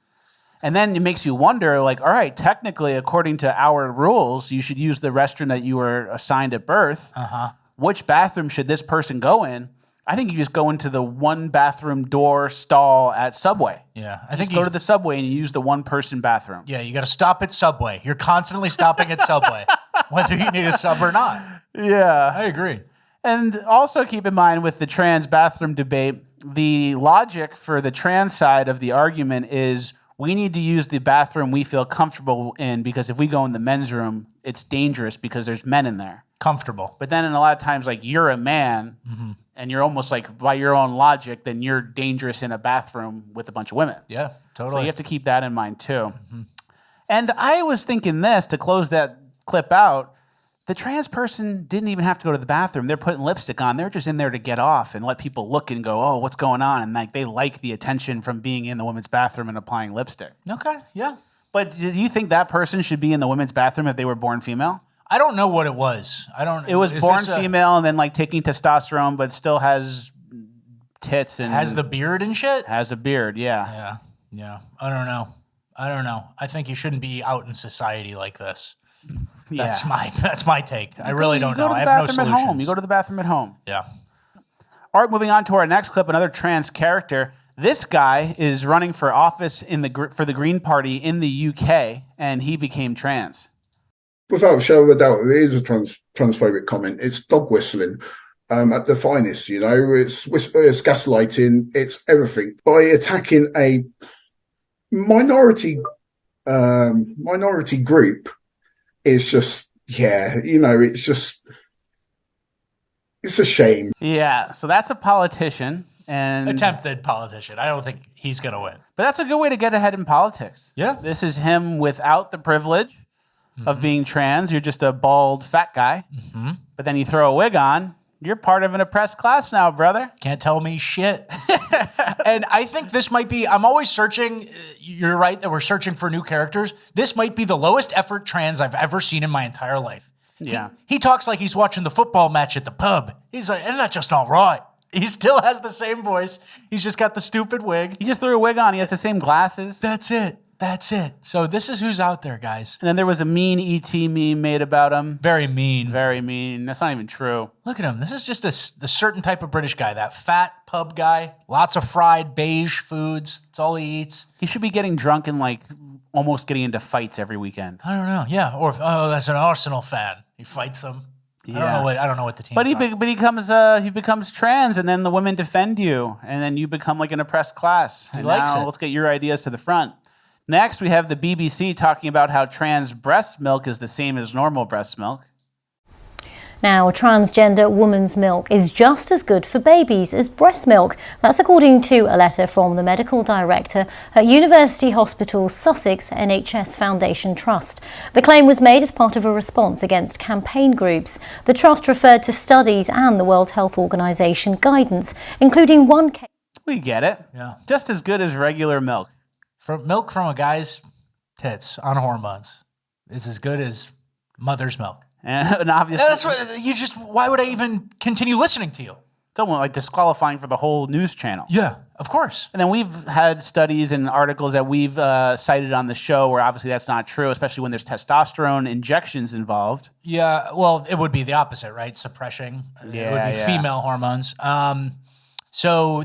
And then it makes you wonder, like, all right, technically, according to our rules, you should use the restroom that you were assigned at birth. Uh-huh. Which bathroom should this person go in? I think you just go into the one bathroom door stall at Subway. Yeah. I think you go to the Subway and you use the one person bathroom. Yeah, you got to stop at Subway. You're constantly stopping at Subway, whether you need a sub or not. Yeah. I agree. And also keep in mind with the trans bathroom debate, the logic for the trans side of the argument is we need to use the bathroom we feel comfortable in because if we go in the men's room, it's dangerous because there's men in there. Comfortable. But then in a lot of times, like you're a man and you're almost like by your own logic, then you're dangerous in a bathroom with a bunch of women. Yeah, totally. So you have to keep that in mind too. And I was thinking this to close that clip out. The trans person didn't even have to go to the bathroom. They're putting lipstick on. They're just in there to get off and let people look and go, oh, what's going on? And like they like the attention from being in the women's bathroom and applying lipstick. Okay, yeah. But do you think that person should be in the women's bathroom if they were born female? I don't know what it was. It was born female and then like taking testosterone, but still has tits and has the beard and shit. Has a beard, yeah. Yeah. I don't know. I don't know. I think you shouldn't be out in society like this. Yeah. That's my take. I really don't know. I have no At home. solutions. You go to the bathroom at home. Yeah. All right, moving on to our next clip, another trans character. This guy is running for office for the Green Party in the UK, and he became trans. Without a shadow of a doubt, it is a transphobic comment. It's dog whistling at the finest, you know. It's gaslighting. It's everything. By attacking a minority group, it's just, yeah, you know, it's a shame. Yeah, so that's a politician. And attempted politician. I don't think he's going to win. But that's a good way to get ahead in politics. Yeah. This is him without the privilege of being trans. You're just a bald, fat guy. Mm-hmm. But then you throw a wig on. You're part of an oppressed class now, brother. Can't tell me shit. And I think this might be, I'm always searching. You're right that we're searching for new characters. This might be the lowest effort trans I've ever seen in my entire life. Yeah. He talks like he's watching the football match at the pub. He's like, isn't that just all right? He still has the same voice. He's just got the stupid wig. He just threw a wig on. He has the same glasses. That's it. So this is who's out there, guys. And then there was a mean ET meme made about him. Very mean. Very mean. That's not even true. Look at him. This is just a certain type of British guy, that fat pub guy. Lots of fried beige foods. That's all he eats. He should be getting drunk and like almost getting into fights every weekend. I don't know. Yeah. Or, that's an Arsenal fan. He fights them. Yeah. I don't know what the team. But he becomes trans, and then the women defend you, and then you become like an oppressed class. He likes it. Let's get your ideas to the front. Next, we have the BBC talking about how trans breast milk is the same as normal breast milk. Now, a transgender woman's milk is just as good for babies as breast milk. That's according to a letter from the medical director at University Hospital Sussex NHS Foundation Trust. The claim was made as part of a response against campaign groups. The trust referred to studies and the World Health Organization guidance, including one case. We get it. Yeah. Just as good as regular milk. Milk from a guy's tits on hormones is as good as mother's milk. And obviously, that's what why would I even continue listening to you? It's almost like disqualifying for the whole news channel. Yeah, of course. And then we've had studies and articles that we've cited on the show where obviously that's not true, especially when there's testosterone injections involved. Yeah, well, it would be the opposite, right? Suppressing. Yeah, it would be female hormones. So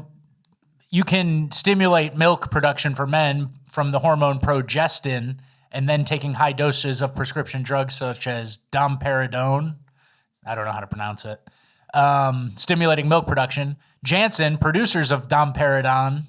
you can stimulate milk production for men from the hormone progestin, and then taking high doses of prescription drugs such as domperidone, I don't know how to pronounce it, stimulating milk production. Janssen, producers of domperidone,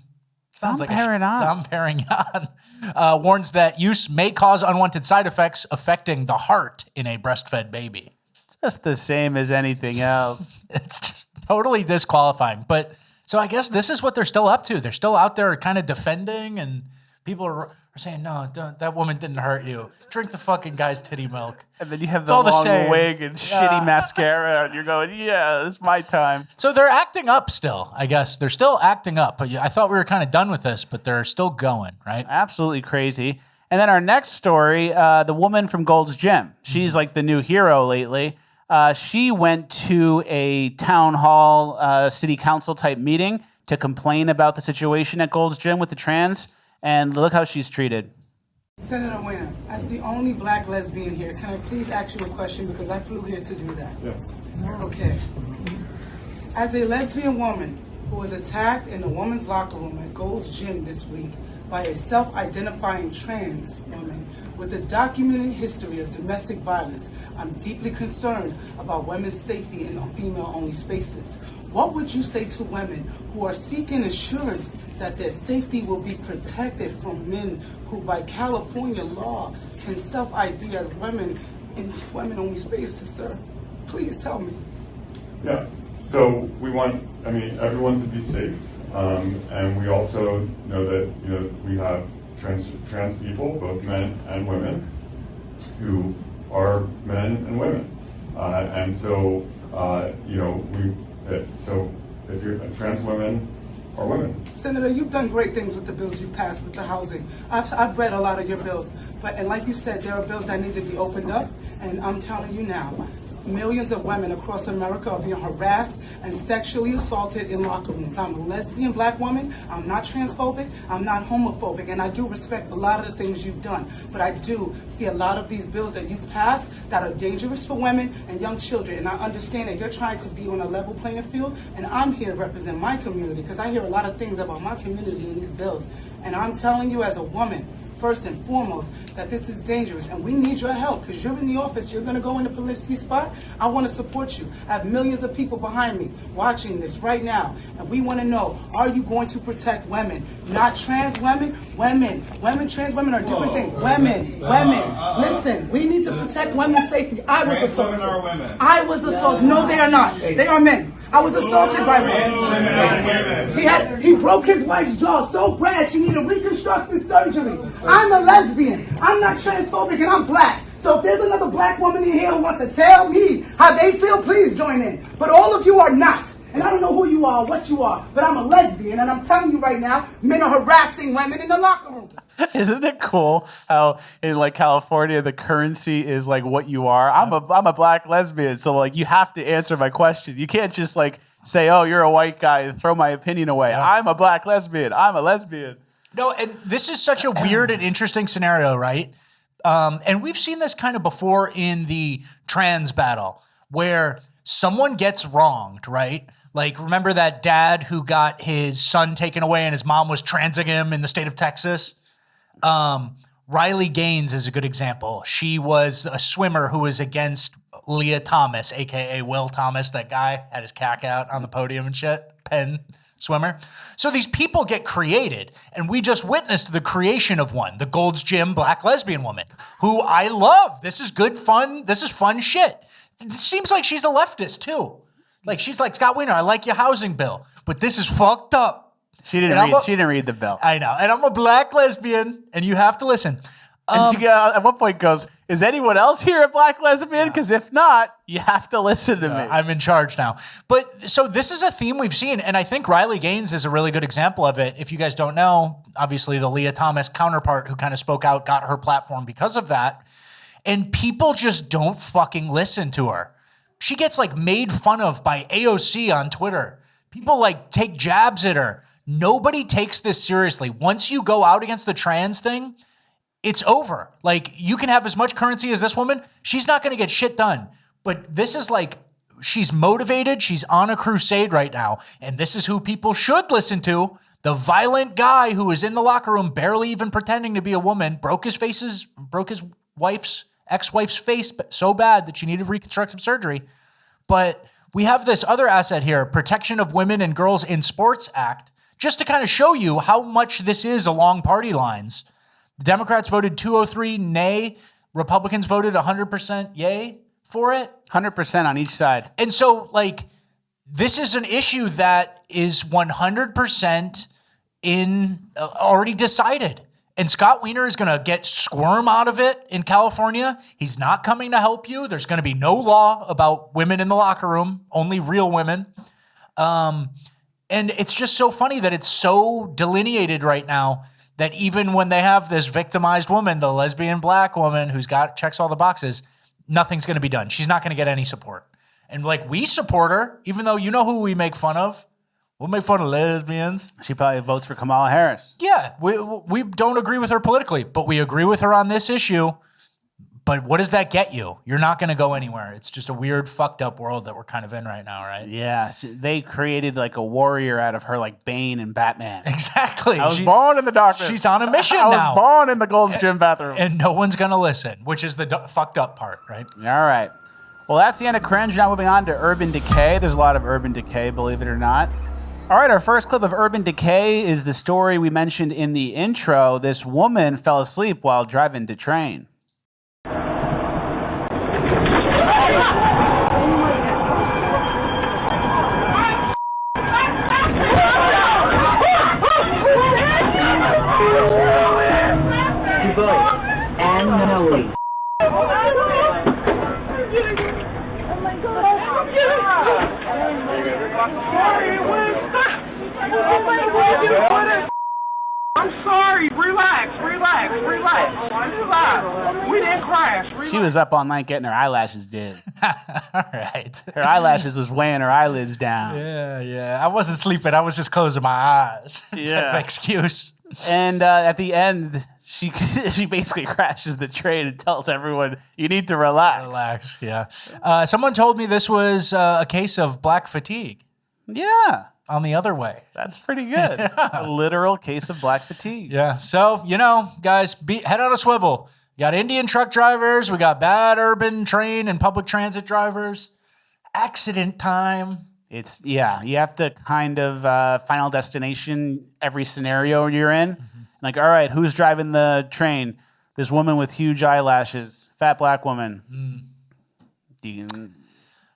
warns that use may cause unwanted side effects affecting the heart in a breastfed baby. Just the same as anything else. It's just totally disqualifying. But so I guess this is what they're still up to. They're still out there kind of defending, and people are saying, no, that woman didn't hurt you. Drink the fucking guy's titty milk. And then you have the long wig and shitty mascara, and you're going, yeah, it's my time. So they're acting up still, I guess. They're still acting up. But I thought we were kind of done with this, but they're still going, right? Absolutely crazy. And then our next story, the woman from Gold's Gym. She's like the new hero lately. She went to a town hall, city council type meeting to complain about the situation at Gold's Gym with the trans. And look how she's treated. Senator Winner, as the only black lesbian here, can I please ask you a question because I flew here to do that? Yeah. Okay. As a lesbian woman who was attacked in the women's locker room at Gold's Gym this week by a self-identifying trans woman with a documented history of domestic violence, I'm deeply concerned about women's safety in female-only spaces. What would you say to women who are seeking assurance that their safety will be protected from men who, by California law, can self-ID as women in women-only spaces, sir? Please tell me. Yeah, so we want, everyone to be safe. And we also know that, we have trans people, both men and women, who are men and women. So if you're trans women are women. Senator, you've done great things with the bills you've passed with the housing. I've read a lot of your bills, and like you said, there are bills that need to be opened up, and I'm telling you now, millions of women across America are being harassed and sexually assaulted in locker rooms. I'm a lesbian black woman. I'm not transphobic. I'm not homophobic. And I do respect a lot of the things you've done. But I do see a lot of these bills that you've passed that are dangerous for women and young children. And I understand that you're trying to be on a level playing field. And I'm here to represent my community because I hear a lot of things about my community in these bills. And I'm telling you as a woman, first and foremost, that this is dangerous and we need your help because you're in the office, you're going to go in the publicity spot. I want to support you. I have millions of people behind me watching this right now and we want to know, are you going to protect women? Not trans women, women. Trans women are different things. Women. Listen, we need to protect women's safety. I was assaulted. I was assaulted. No, they are not. They are men. I was assaulted by men. He broke his wife's jaw so bad she needed reconstructive surgery. I'm a lesbian. I'm not transphobic and I'm black. So if there's another black woman in here who wants to tell me how they feel, please join in. But all of you are not. And I don't know who you are, what you are, but I'm a lesbian and I'm telling you right now, men are harassing women in the locker room. Isn't it cool how in like California the currency is like what you are? I'm a black lesbian, so like you have to answer my question. You can't just like say, "Oh, you're a white guy," and throw my opinion away. Yeah. I'm a black lesbian. I'm a lesbian. No, and this is such a weird and interesting scenario, right? And we've seen this kind of before in the trans battle where someone gets wronged, right? Like, remember that dad who got his son taken away and his mom was transing him in the state of Texas? Riley Gaines is a good example. She was a swimmer who was against Leah Thomas, a.k.a. Will Thomas, that guy had his cack out on the podium and shit, Penn swimmer. So these people get created, and we just witnessed the creation of one, the Gold's Gym black lesbian woman, who I love. This is good fun. This is fun shit. It seems like she's a leftist, too. Like, she's like, Scott Wiener, I like your housing bill, but this is fucked up. She didn't read the bill. I know. And I'm a black lesbian, and you have to listen. And she at one point goes, is anyone else here a black lesbian? Because if not, you have to listen to me. I'm in charge now. But so this is a theme we've seen, and I think Riley Gaines is a really good example of it. If you guys don't know, obviously the Leah Thomas counterpart who kind of spoke out got her platform because of that. And people just don't fucking listen to her. She gets like made fun of by AOC on Twitter. People like take jabs at her. Nobody takes this seriously. Once you go out against the trans thing, it's over. Like, you can have as much currency as this woman. She's not going to get shit done. But this is like, she's motivated. She's on a crusade right now. And this is who people should listen to. The violent guy who was in the locker room, barely even pretending to be a woman, broke his ex-wife's face so bad that she needed reconstructive surgery. But we have this other asset here, Protection of Women and Girls in Sports Act, just to kind of show you how much this is along party lines. The Democrats voted 203 nay. Republicans voted 100% yay for it. 100% on each side. And so, like, this is an issue that is 100% already decided. And Scott Wiener is going to get squirm out of it in California. He's not coming to help you. There's going to be no law about women in the locker room, only real women. And it's just so funny that it's so delineated right now that even when they have this victimized woman, the lesbian black woman who's checks all the boxes, nothing's going to be done. She's not going to get any support. And like, we support her, even though you know who we make fun of. We'll make fun of lesbians. She probably votes for Kamala Harris. Yeah, we don't agree with her politically, but we agree with her on this issue. But what does that get you? You're not going to go anywhere. It's just a weird, fucked up world that we're kind of in right now, right? Yeah, they created like a warrior out of her, like Bane and Batman. Exactly. I was born in the darkness. She's on a mission now. I was born in the Gold's Gym bathroom. And no one's going to listen, which is the fucked up part, right? All right. Well, that's the end of Cringe. Now moving on to Urban Decay. There's a lot of Urban Decay, believe it or not. All right, our first clip of Urban Decay is the story we mentioned in the intro. This woman fell asleep while driving to train. I'm sorry. Relax. We didn't crash. She was up all night getting her eyelashes did. All right. Her eyelashes was weighing her eyelids down. Yeah. I wasn't sleeping. I was just closing my eyes. Yeah. Excuse. And at the end, she basically crashes the train and tells everyone, you need to relax. Yeah. Someone told me this was a case of black fatigue. Yeah. On the other way. That's pretty good. A literal case of black fatigue. Yeah. So, guys, head on a swivel. We got Indian truck drivers. We got bad urban train and public transit drivers. Accident time. You have to kind of final destination every scenario you're in. Mm-hmm. Like, all right, who's driving the train? This woman with huge eyelashes, fat black woman.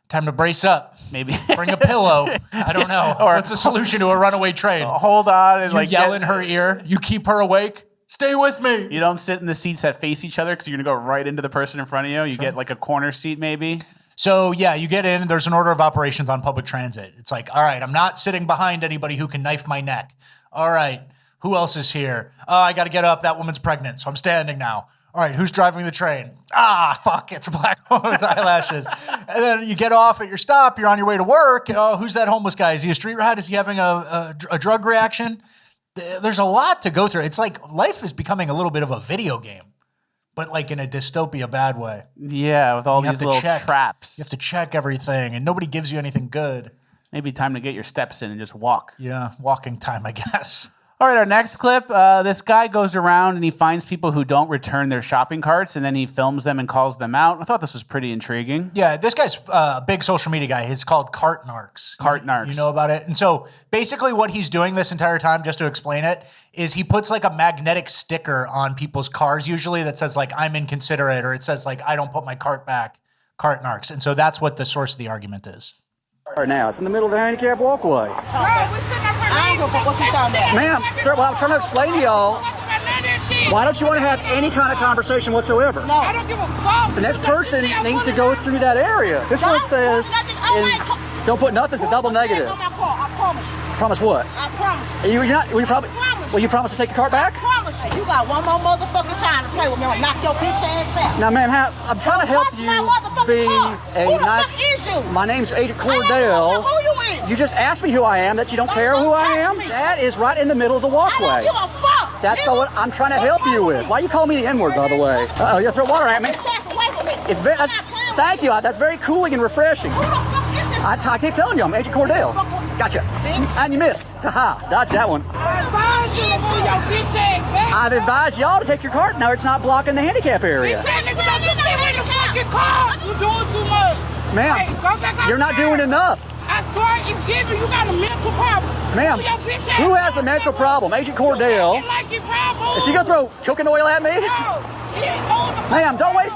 Time to brace up. Maybe bring a pillow. I don't know. Or what's a solution to a runaway train? Hold on and you yell in her ear. You keep her awake. Stay with me. You don't sit in the seats that face each other because you're gonna go right into the person in front of you. You get like a corner seat maybe. So yeah, you get in. There's an order of operations on public transit. It's like, all right, I'm not sitting behind anybody who can knife my neck. All right, who else is here? Oh, I got to get up. That woman's pregnant, so I'm standing now. All right, who's driving the train? Fuck, it's a black woman with eyelashes. And then you get off at your stop. You're on your way to work. Oh, who's that homeless guy? Is he a street rat? Is he having a drug reaction? There's a lot to go through. It's like life is becoming a little bit of a video game, but like in a dystopia bad way. Yeah, with all these little traps. You have to check everything, and nobody gives you anything good. Maybe time to get your steps in and just walk. Yeah, walking time, I guess. All right, our next clip, this guy goes around and he finds people who don't return their shopping carts, and then he films them and calls them out. I thought this was pretty intriguing. Yeah, this guy's a big social media guy. He's called Cart Narcs. Cart Narcs. You know about it? And so basically what he's doing this entire time, just to explain it, is he puts like a magnetic sticker on people's cars usually that says like, I'm inconsiderate, or it says like, I don't put my cart back, Cart Narcs. And so that's what the source of the argument is. Right now, it's in the middle of the handicapped walkway. Ma'am, sir, well, I'm trying to explain to y'all. Why don't you want to have any kind of conversation whatsoever? No, I don't give a fuck. The next person needs to go through that area. This one says, don't put nothing, it's a double negative. I promise. Promise what? I promise. You're not, will you promise to take your cart back? I promise you. You got one more motherfucking time to play with me. I'll knock your bitch ass out. Now, ma'am, I'm trying to help you be a nice... My name's Agent Cordell. Who you is? You just asked me who I am, that you don't care who I am? That is right in the middle of the walkway. I don't give a fuck. That's what I'm trying to help you with. Why you call me the N-word, by the way? Uh-oh, you throw water at me. It's very... Thank you. That's very cooling and refreshing. I keep telling you, I'm Agent Cordell. Gotcha. And you missed. Haha, dodge that one. I've advised y'all to take your cart. Now it's not blocking the handicap area. You're doing too much. Ma'am, you're not doing enough. I swear it's giving. You got a mental problem. Ma'am, who has the mental problem? Agent Cordell. Is she gonna throw cooking oil at me? Ma'am, don't waste.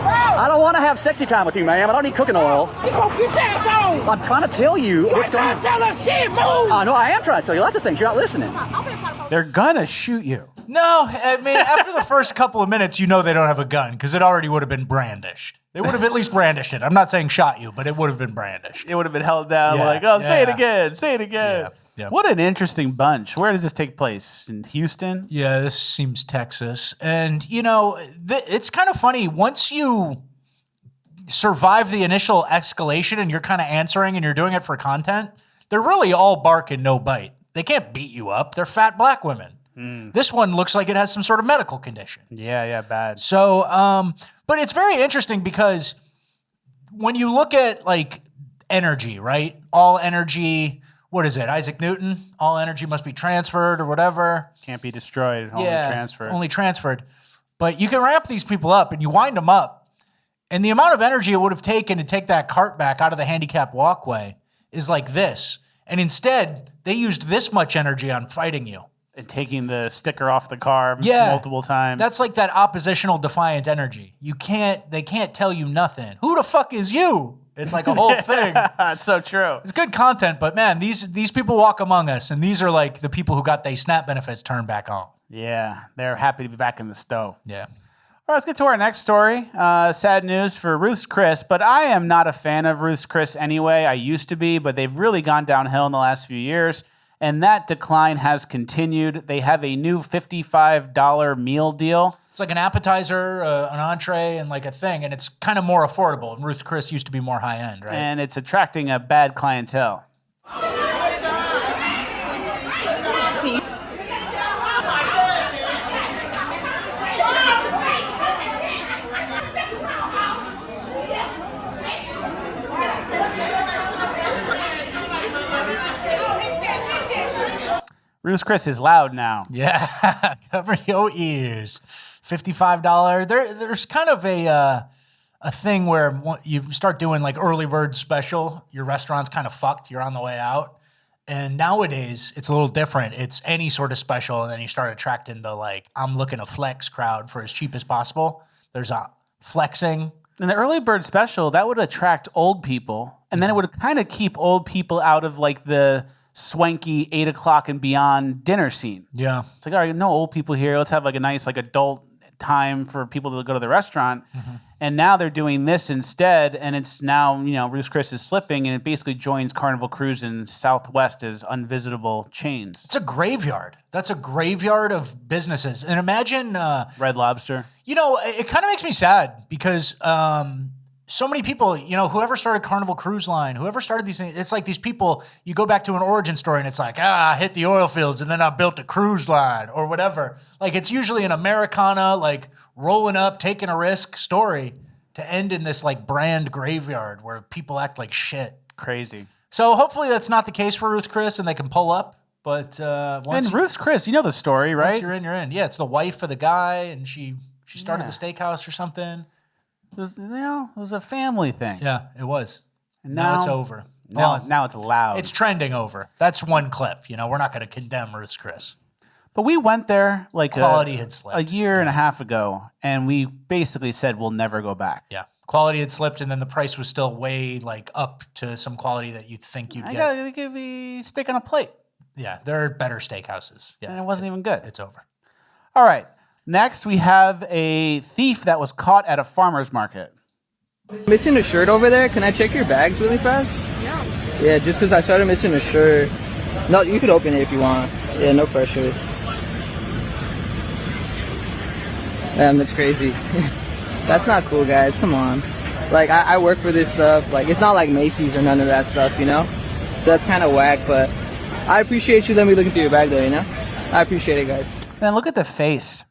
I don't want to have sexy time with you, ma'am. I don't need cooking oil. I'm trying to tell you what's going on. I know I am trying to tell you lots of things. You're not listening. They're gonna shoot you. No, I mean, after the first couple of minutes, you know they don't have a gun because it already would have been brandished. They would have at least brandished it. I'm not saying shot you, but it would have been brandished. It would have been held down say it again, say it again. Yeah. What an interesting bunch. Where does this take place? In Houston? Yeah, this seems Texas. And, it's kind of funny. Once you survive the initial escalation and you're kind of answering and you're doing it for content, they're really all bark and no bite. They can't beat you up. They're fat black women. This one looks like it has some sort of medical condition. Yeah, bad. So, but it's very interesting because when you look at like energy, right? All energy, what is it? Isaac Newton? All energy must be transferred or whatever. Can't be destroyed, only transferred. Only transferred. But you can ramp these people up and you wind them up. And the amount of energy it would have taken to take that cart back out of the handicapped walkway is like this. And instead, they used this much energy on fighting you. And taking the sticker off the car multiple times. That's like that oppositional defiant energy. They can't tell you nothing. Who the fuck is you? It's like a whole thing. That's so true. It's good content, but man, these people walk among us, and these are like the people who got their SNAP benefits turned back on. Yeah, they're happy to be back in the stove. Yeah. All right, let's get to our next story. Sad news for Ruth's Chris, but I am not a fan of Ruth's Chris anyway. I used to be, but they've really gone downhill in the last few years. and that decline has continued. They have a new $55 meal deal. It's like an appetizer, an entree, and like a thing, and it's kind of more affordable. And Ruth Chris used to be more high end, right? And it's attracting a bad clientele. Ruth Chris is loud now. Yeah, cover your ears. $55. There's kind of a thing where you start doing like early bird special. Your restaurant's kind of fucked. You're on the way out. And nowadays, it's a little different. It's any sort of special, and then you start attracting the like, I'm looking to flex crowd for as cheap as possible. There's a flexing. In the early bird special, that would attract old people, and then it would kind of keep old people out of like the swanky 8 o'clock and beyond dinner scene. Yeah. It's like, all right, no old people here. Let's have like a nice like adult time for people to go to the restaurant. And now they're doing this instead, and it's now, Ruth Chris is slipping, and it basically joins Carnival Cruise and Southwest as unvisitable chains. It's a graveyard. That's a graveyard of businesses. And imagine... Red Lobster. It kind of makes me sad because so many people, whoever started Carnival Cruise Line, whoever started these things, it's like these people, you go back to an origin story and it's like, I hit the oil fields and then I built a cruise line or whatever. Like it's usually an Americana, like rolling up, taking a risk story to end in this like brand graveyard where people act like shit. Crazy. So hopefully that's not the case for Ruth Chris and they can pull up. But once Ruth Chris, you know the story, right? Once you're in, you're in. Yeah, it's the wife of the guy and she started the steakhouse or something. It was a family thing. Yeah, it was. And now it's over. Now it's loud. It's trending over. That's one clip. We're not going to condemn Ruth Chris. But we went there like quality had slipped a year and a half ago, and we basically said we'll never go back. Yeah, quality had slipped, and then the price was still way like up to some quality that you'd think you'd get. I gotta give me steak on a plate. Yeah, there are better steakhouses. Yeah, and it wasn't even good. It's over. All right. Next, we have a thief that was caught at a farmer's market. Missing a shirt over there. Can I check your bags really fast? Yeah. Yeah, just because I started missing a shirt. No, you could open it if you want. Yeah, no pressure. Damn, that's crazy. That's not cool, guys. Come on. Like, I work for this stuff. Like, it's not like Macy's or none of that stuff, So that's kind of whack, but I appreciate you letting me look into your bag, though, I appreciate it, guys. Man, look at the face.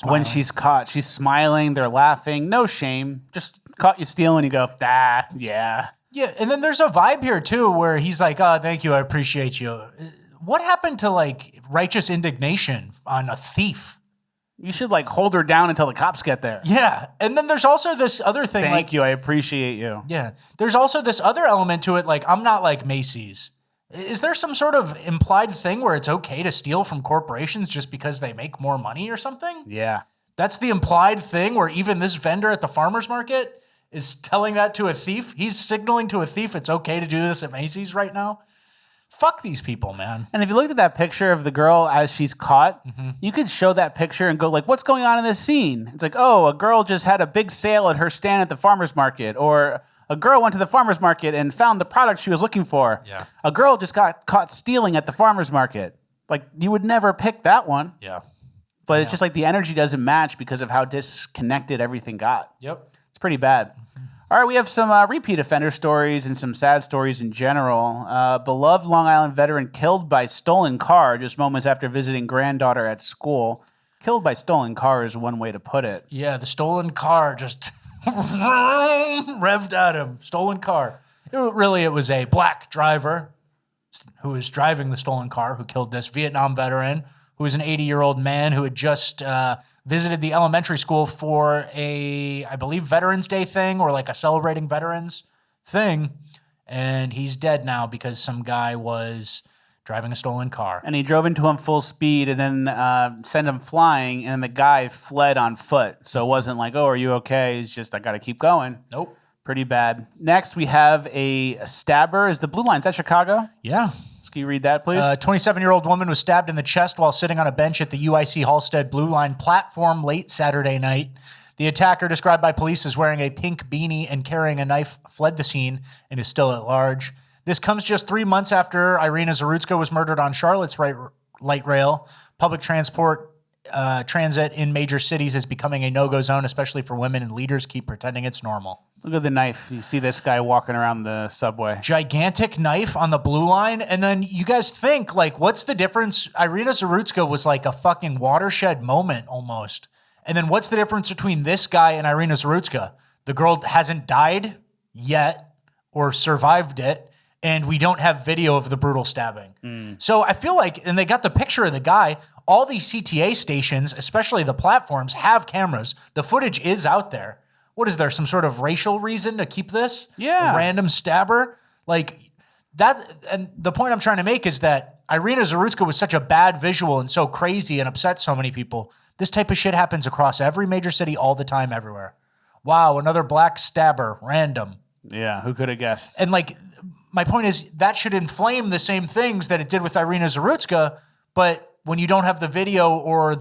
When she's caught. She's smiling, they're laughing, no shame. Just caught you stealing, you go, yeah. Yeah, and then there's a vibe here too where he's like, thank you, I appreciate you. What happened to like righteous indignation on a thief? You should like hold her down until the cops get there. Yeah, and then there's also this other thing. Thank you, I appreciate you. Yeah, there's also this other element to it, like I'm not like Macy's. Is there some sort of implied thing where it's okay to steal from corporations just because they make more money or something? Yeah. That's the implied thing where even this vendor at the farmer's market is telling that to a thief. He's signaling to a thief it's okay to do this at Macy's right now. Fuck these people, man. And if you looked at that picture of the girl as she's caught, you could show that picture and go like, what's going on in this scene? It's like, oh, a girl just had a big sale at her stand at the farmer's market, or a girl went to the farmer's market and found the product she was looking for. Yeah. A girl just got caught stealing at the farmer's market. Like, you would never pick that one. Yeah. But it's just like the energy doesn't match because of how disconnected everything got. Yep. It's pretty bad. All right, we have some repeat offender stories and some sad stories in general. Beloved Long Island veteran killed by stolen car just moments after visiting granddaughter at school. Killed by stolen car is one way to put it. Yeah, the stolen car just revved at him. Stolen car. It was a black driver who was driving the stolen car who killed this Vietnam veteran who was an 80-year-old man who had just visited the elementary school for a, I believe, Veterans Day thing or like a celebrating veterans thing. And he's dead now because some guy was driving a stolen car. And he drove into him full speed and then sent him flying, and the guy fled on foot. So it wasn't like, oh, are you okay? It's just, I got to keep going. Nope. Pretty bad. Next, we have a stabber. Is the blue line, is that Chicago? Yeah. Can you read that, please? A 27-year-old woman was stabbed in the chest while sitting on a bench at the UIC Halstead Blue Line platform late Saturday night. The attacker, described by police as wearing a pink beanie and carrying a knife, fled the scene and is still at large. This comes just 3 months after Irina Zarutska was murdered on Charlotte's light rail. Public transit in major cities is becoming a no-go zone, especially for women, and leaders keep pretending it's normal. Look at the knife. You see this guy walking around the subway. Gigantic knife on the blue line. And then you guys think, like, what's the difference? Irina Zarutska was like a fucking watershed moment almost. And then what's the difference between this guy and Irina Zarutska? The girl hasn't died yet or survived it, and we don't have video of the brutal stabbing. So I feel like, and they got the picture of the guy, all these CTA stations, especially the platforms, have cameras. The footage is out there. What is there, some sort of racial reason to keep this? Yeah. A random stabber? Like that, and the point I'm trying to make is that Irina Zarutska was such a bad visual and so crazy and upset so many people. This type of shit happens across every major city all the time, everywhere. Wow, another black stabber, random. Yeah, who could have guessed? And like, my point is that should inflame the same things that it did with Irina Zarutska, but when you don't have the video or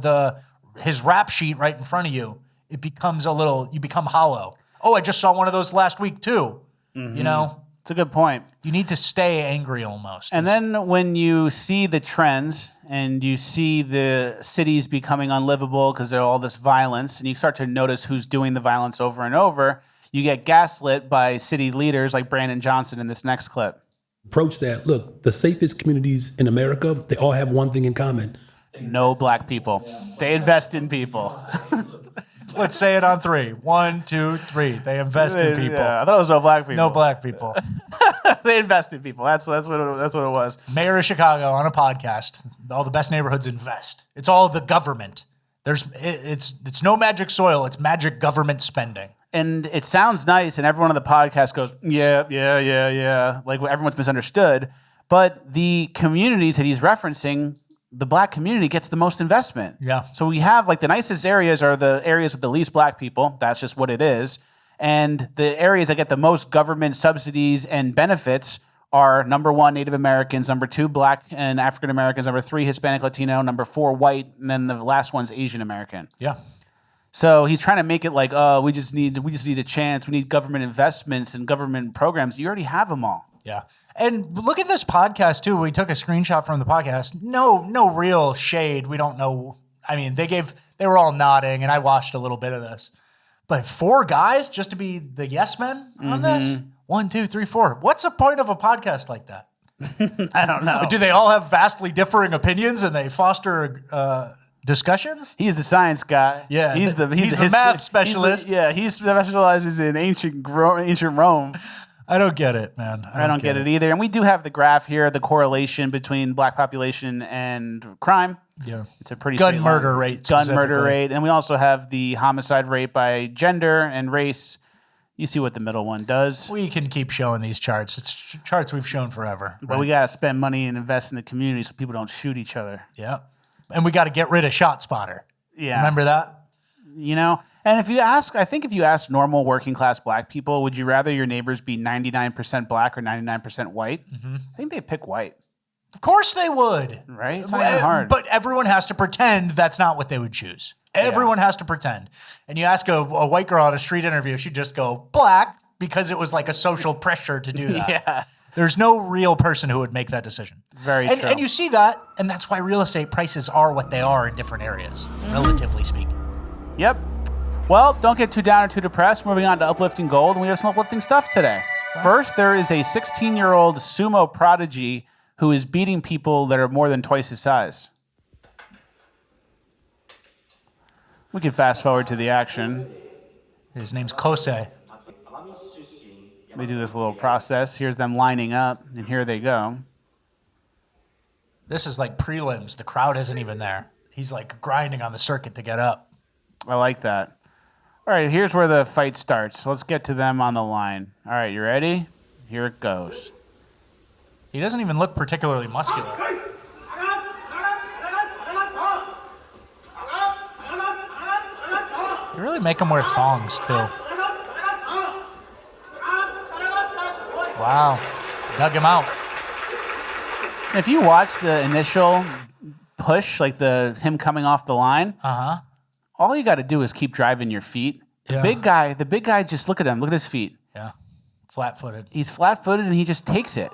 his rap sheet right in front of you, it becomes you become hollow. Oh, I just saw one of those last week too. Mm-hmm. You know? It's a good point. You need to stay angry almost. And then when you see the trends and you see the cities becoming unlivable because there's all this violence, and you start to notice who's doing the violence over and over, you get gaslit by city leaders like Brandon Johnson in this next clip. Approach that. Look, the safest communities in America, they all have one thing in common. No black people. They invest in people. Let's say it on 3. 1, 2, 3. They invest in people. Yeah, I thought it was no black people. No black people. They invest in people. That's what it was. Mayor of Chicago on a podcast. All the best neighborhoods invest. It's all the government. It's no magic soil. It's magic government spending. And it sounds nice, and everyone on the podcast goes, yeah. Like everyone's misunderstood. But the communities that he's referencing, the black community gets the most investment. Yeah. So we have like the nicest areas are the areas with the least black people. That's just what it is. And the areas that get the most government subsidies and benefits are number 1, Native Americans, number 2, Black and African Americans, number 3, Hispanic Latino, number 4, white, and then the last one's Asian American. Yeah. So he's trying to make it like, oh, we just need a chance. We need government investments and government programs. You already have them all. Yeah. And look at this podcast too. We took a screenshot from the podcast. No real shade. We don't know. I mean, they were all nodding, and I watched a little bit of this. But 4 guys just to be the yes men on this? 1, 2, 3, 4. What's the point of a podcast like that? I don't know. Do they all have vastly differing opinions and they foster discussions? He's the science guy. Yeah, he's the math specialist. He specializes in ancient Rome. I don't get it, man. I don't get it either. And we do have the graph here, the correlation between black population and crime. Yeah, it's a pretty gun murder rate. Gun murder rate, and we also have the homicide rate by gender and race. You see what the middle one does. We can keep showing these charts. It's charts we've shown forever. But we gotta spend money and invest in the community so people don't shoot each other. Yeah, and we got to get rid of ShotSpotter. Yeah, remember that? You know, and if you ask normal working class black people, would you rather your neighbors be 99% black or 99% white? Mm-hmm. I think they pick white. Of course they would. Right? It's not even hard. But everyone has to pretend that's not what they would choose. Everyone has to pretend. And you ask a white girl on a street interview, she'd just go black because it was like a social pressure to do that. Yeah. There's no real person who would make that decision. Very true. And you see that, and that's why real estate prices are what they are in different areas, relatively speaking. Yep. Well, don't get too down or too depressed. Moving on to uplifting gold, and we have some uplifting stuff today. First, there is a 16-year-old sumo prodigy who is beating people that are more than twice his size. We can fast forward to the action. His name's Kosei. They do this little process. Here's them lining up, and here they go. This is like prelims. The crowd isn't even there. He's like grinding on the circuit to get up. I like that. All right, here's where the fight starts. Let's get to them on the line. All right, you ready? Here it goes. He doesn't even look particularly muscular. You really make him wear thongs, too. Wow. Dug him out. And if you watch the initial push, like him coming off the line, all you got to do is keep driving your feet. The big guy, just look at him. Look at his feet. Yeah. Flat-footed. He's flat-footed, and he just takes it.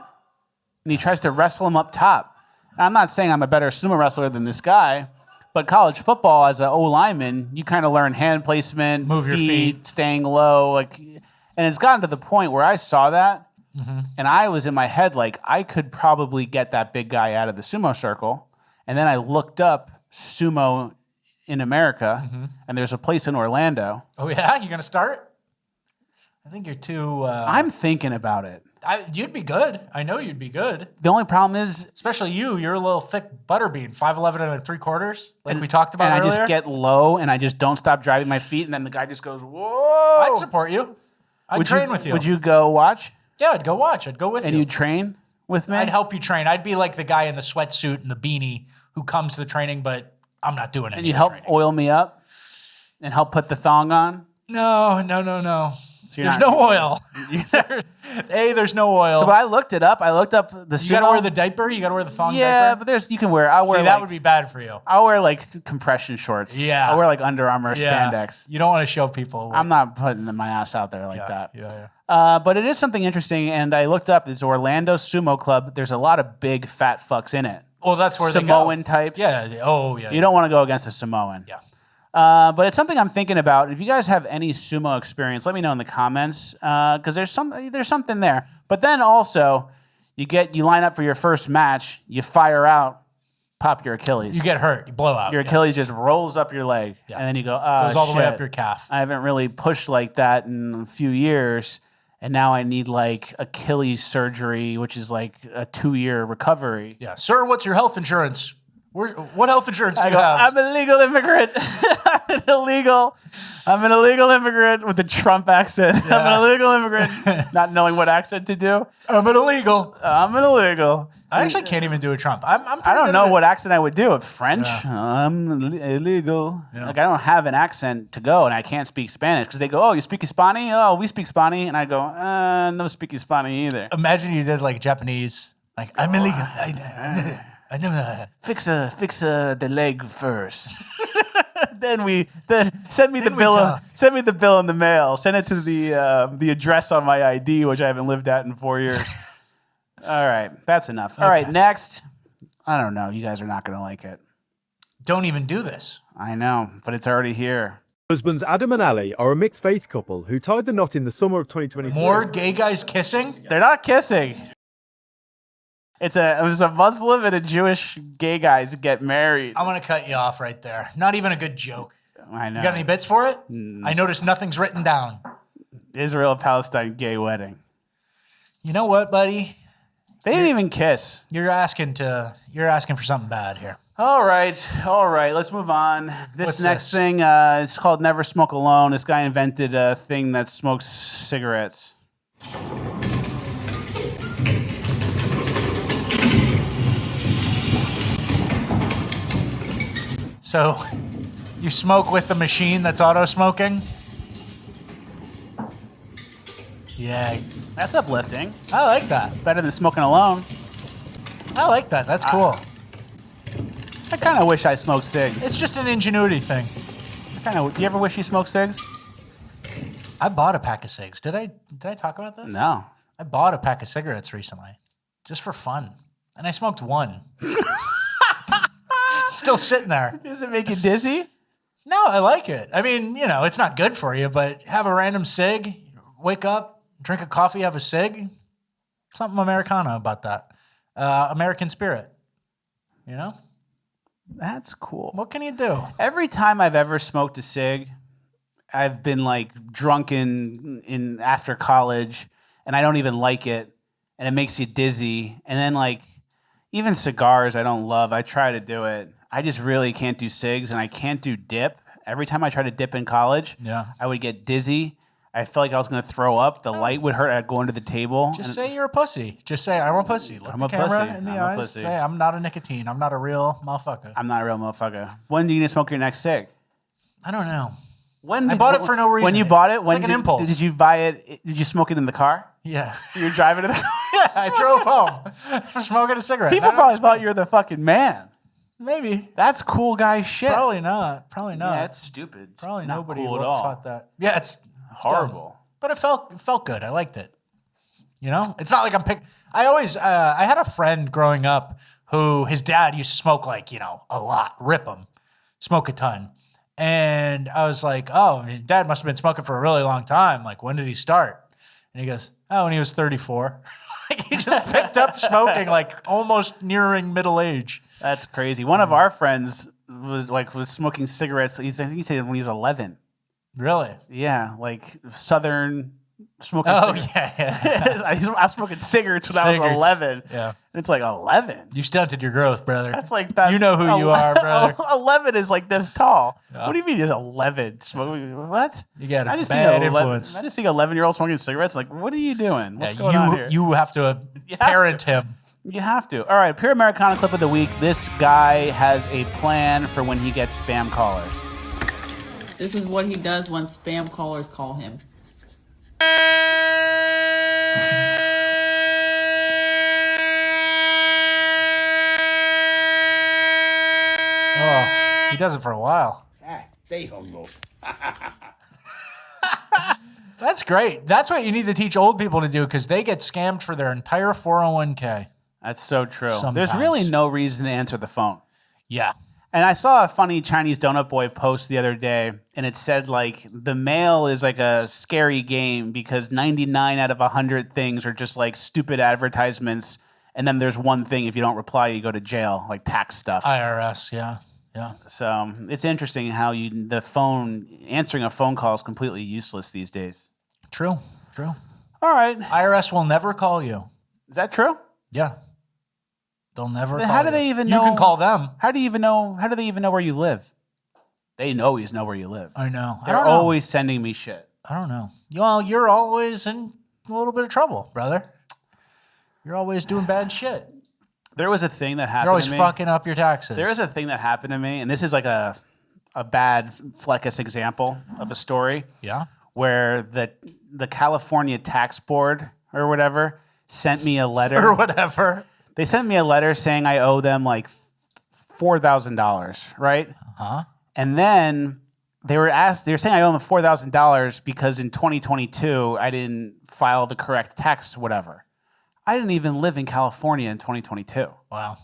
and he tries to wrestle him up top. Now, I'm not saying I'm a better sumo wrestler than this guy, but college football as an O-lineman, you kind of learn hand placement, Move your feet. staying low, and it's gotten to the point where I saw that, and I was in my head like I could probably get that big guy out of the sumo circle, and then I looked up sumo in America, and there's a place in Orlando. Oh yeah, you gonna start? I think you're too. I'm thinking about it. You'd be good. I know you'd be good. The only problem is, especially you're a little thick butterbean, 5'11" and 3/4, like we talked about and earlier. I just get low, and I just don't stop driving my feet, and then the guy just goes, "Whoa!" I'd support you. I'd train with you. Would you go watch? Yeah, I'd go watch. I'd go with you. And you'd train with me? I'd help you train. I'd be like the guy in the sweatsuit and the beanie who comes to the training, but I'm not doing it. And you help oil me up and help put the thong on? No. So There's no oil. There's no oil. So, but I looked it up. I looked up the sumo. You gotta wear the diaper. You gotta wear the thong diaper. Yeah, but you can wear. I'll wear. See, that would be bad for you. I'll wear like compression shorts. Yeah. I'll wear like Under Armour spandex. You don't want to show people. I'm not putting my ass out there like that. Yeah. But it is something interesting, and I looked up. It's Orlando Sumo Club. There's a lot of big fat fucks in it. Well, that's where Samoan types. Yeah. Oh, yeah. You don't want to go against a Samoan. Yeah. But it's something I'm thinking about. If you guys have any sumo experience, let me know in the comments because there's something there. But then also, you line up for your first match, you fire out, pop your Achilles. You get hurt, you blow out. Your Achilles just rolls up your leg, and then you go, goes all the way shit. up your calf. I haven't really pushed like that in a few years, and now I need like Achilles surgery, which is like a 2-year recovery. Yeah, sir, what's your health insurance? What health insurance do you have? I'm an illegal immigrant. I'm an illegal immigrant with a Trump accent. Yeah. I'm an illegal immigrant, not knowing what accent to do. I'm an illegal. I actually can't even do a Trump. I don't know what accent I would do. French. I'm illegal. Yeah. Like I don't have an accent to go, and I can't speak Spanish because they go, "Oh, you speak Hispani? Oh, we speak Spani," and I go, "No speak Hispani either." Imagine you did like Japanese. Like I'm illegal. I never fix the leg first. then send me the bill. Send me the bill in the mail. Send it to the address on my ID, which I haven't lived at in 4 years. All right, that's enough. All right, next. I don't know. You guys are not going to like it. Don't even do this. I know, but it's already here. Husbands Adam and Ali are a mixed faith couple who tied the knot in the summer of 2023. More gay guys kissing? They're not kissing. It was a Muslim and a Jewish gay guys get married. I'm gonna cut you off right there. Not even a good joke. I know. You got any bits for it? I noticed nothing's written down. Israel-Palestine gay wedding. You know what, buddy? They didn't even kiss. You're asking for something bad here. All right. Let's move on. This next thing, it's called Never Smoke Alone. This guy invented a thing that smokes cigarettes. So, you smoke with the machine that's auto-smoking? Yeah. That's uplifting. I like that. Better than smoking alone. I like that. That's cool. I kind of wish I smoked cigs. It's just an ingenuity thing. Do you ever wish you smoked cigs? I bought a pack of cigs. Did I talk about this? No. I bought a pack of cigarettes recently, just for fun, and I smoked one. It's still sitting there. Does it make you dizzy? No, I like it. I mean, it's not good for you, but have a random cig, wake up, drink a coffee, have a cig. Something Americana about that. American spirit. That's cool. What can you do? Every time I've ever smoked a cig, I've been like drunken after college, and I don't even like it, and it makes you dizzy. And then like even cigars, I don't love. I try to do it. I just really can't do cigs, and I can't do dip. Every time I try to dip in college, I would get dizzy. I felt like I was going to throw up. The light would hurt. I'd go under the table. Just say you're a pussy. Just say, I'm a pussy. Look the camera in the eyes. Pussy. Say, I'm not a nicotine. I'm not a real motherfucker. I'm not a real motherfucker. When are you going to smoke your next cig? I don't know. I bought it for no reason. When you bought it, it's like an impulse. Did you buy it? Did you smoke it in the car? Yeah. You were driving to the car? Yeah, I drove home. I'm smoking a cigarette. People probably thought you were the fucking man. Maybe. That's cool guy shit. Probably not. Yeah, it's stupid. Probably not nobody cool at all. thought that. Yeah, it's horrible. Dumb. But it felt good. I liked it. You know, it's not like I always, I had a friend growing up who his dad used to smoke like, a lot, rip him, smoke a ton. And I was like, oh, his dad must have been smoking for a really long time. Like, when did he start? And he goes, oh, when he was 34. Like, he just picked up smoking like almost nearing middle age. That's crazy. One of our friends was smoking cigarettes. I think he said when he was 11. Really? Yeah, like Southern smoking. Oh, cigarettes. yeah. I was smoking cigarettes when I was 11. Yeah. And it's like 11. You stunted your growth, brother. That's like that. You know who you are, brother. 11 is like this tall. Yeah. What do you mean he's 11? Smoking? What? You got a I just bad see influence. I just see 11-year-old smoking cigarettes. Like, what are you doing? What's going on here? You have to parent him. You have to. All right, Pure Americana clip of the week. This guy has a plan for when he gets spam callers. This is what he does when spam callers call him. Oh, he does it for a while. They hung up. That's great. That's what you need to teach old people to do because they get scammed for their entire 401k. That's so true. Sometimes. There's really no reason to answer the phone. Yeah. And I saw a funny Chinese donut boy post the other day, and it said, like, the mail is like a scary game because 99 out of 100 things are just like stupid advertisements. And then there's one thing, if you don't reply, you go to jail, like tax stuff. IRS, yeah. Yeah. So it's interesting how answering a phone call is completely useless these days. True. All right. IRS will never call you. Is that true? Yeah. They'll never Then call how do you. they even know? You can call them. How do they even know where you live? They always know where you live. I know. They're always sending me shit. I don't know. Well, you're always in a little bit of trouble, brother. You're always doing bad shit. There was a thing that happened You're always to me. fucking up your taxes. There was a thing that happened to me, and this is like a bad fleckus example of a story. Yeah. Where the California Tax Board or whatever sent me a letter. Or whatever. They sent me a letter saying I owe them like $4,000, right? Uh-huh. And then they were saying I owe them $4,000 because in 2022 I didn't file the correct tax, whatever. I didn't even live in California in 2022. Wow.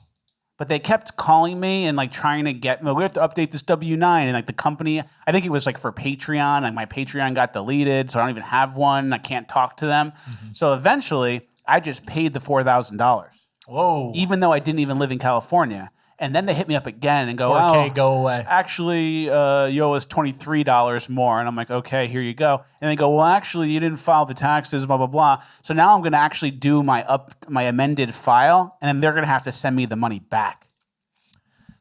But they kept calling me and like trying to get me. We have to update this W-9 and like the company. I think it was like for Patreon. Like my Patreon got deleted, so I don't even have one. I can't talk to them. Mm-hmm. So eventually, I just paid the $4,000. Whoa! Even though I didn't even live in California. And then they hit me up again and go, 4K, go away. Actually, you owe us $23 more. And I'm like, okay, here you go. And they go, well, actually, you didn't file the taxes, blah, blah, blah. So now I'm going to actually do my amended file, and then they're going to have to send me the money back.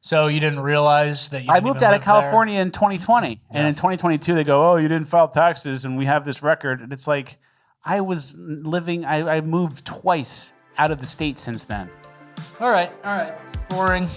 So you didn't realize that I moved out of California in 2020. Yeah. And in 2022, they go, oh, you didn't file taxes, and we have this record. And it's like, I moved twice out of the state since then. All right. Boring.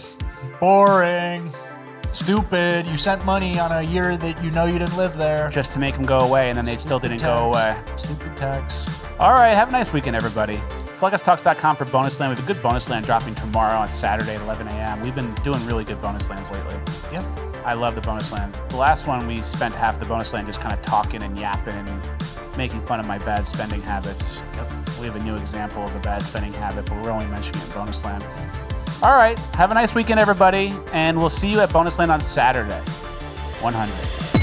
Stupid. You sent money on a year that you know you didn't live there. Just to make them go away, and then they still didn't go away. Stupid tax. All right. Have a nice weekend, everybody. FleckUsTalks.com for Bonus Land. We have a good Bonus Land dropping tomorrow on Saturday at 11 a.m. We've been doing really good Bonus Lands lately. Yep. I love the Bonus Land. The last one, we spent half the Bonus Land just kind of talking and yapping and making fun of my bad spending habits. Yep. We have a new example of a bad spending habit, but we're only mentioning it in Bonus Land. All right. Have a nice weekend, everybody. And we'll see you at Bonus Land on Saturday. 100.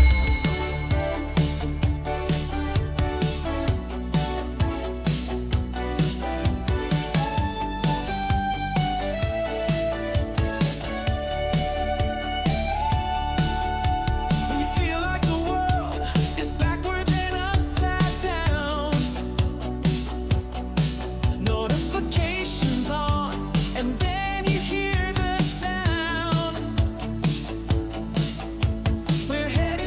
We're headed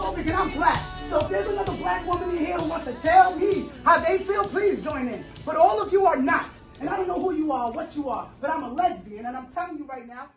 homophobic and I'm black. So if there's another black woman in here who wants to tell me how they feel, please join in. But all of you are not. And I don't know who you are, what you are, but I'm a lesbian, and I'm telling you right now.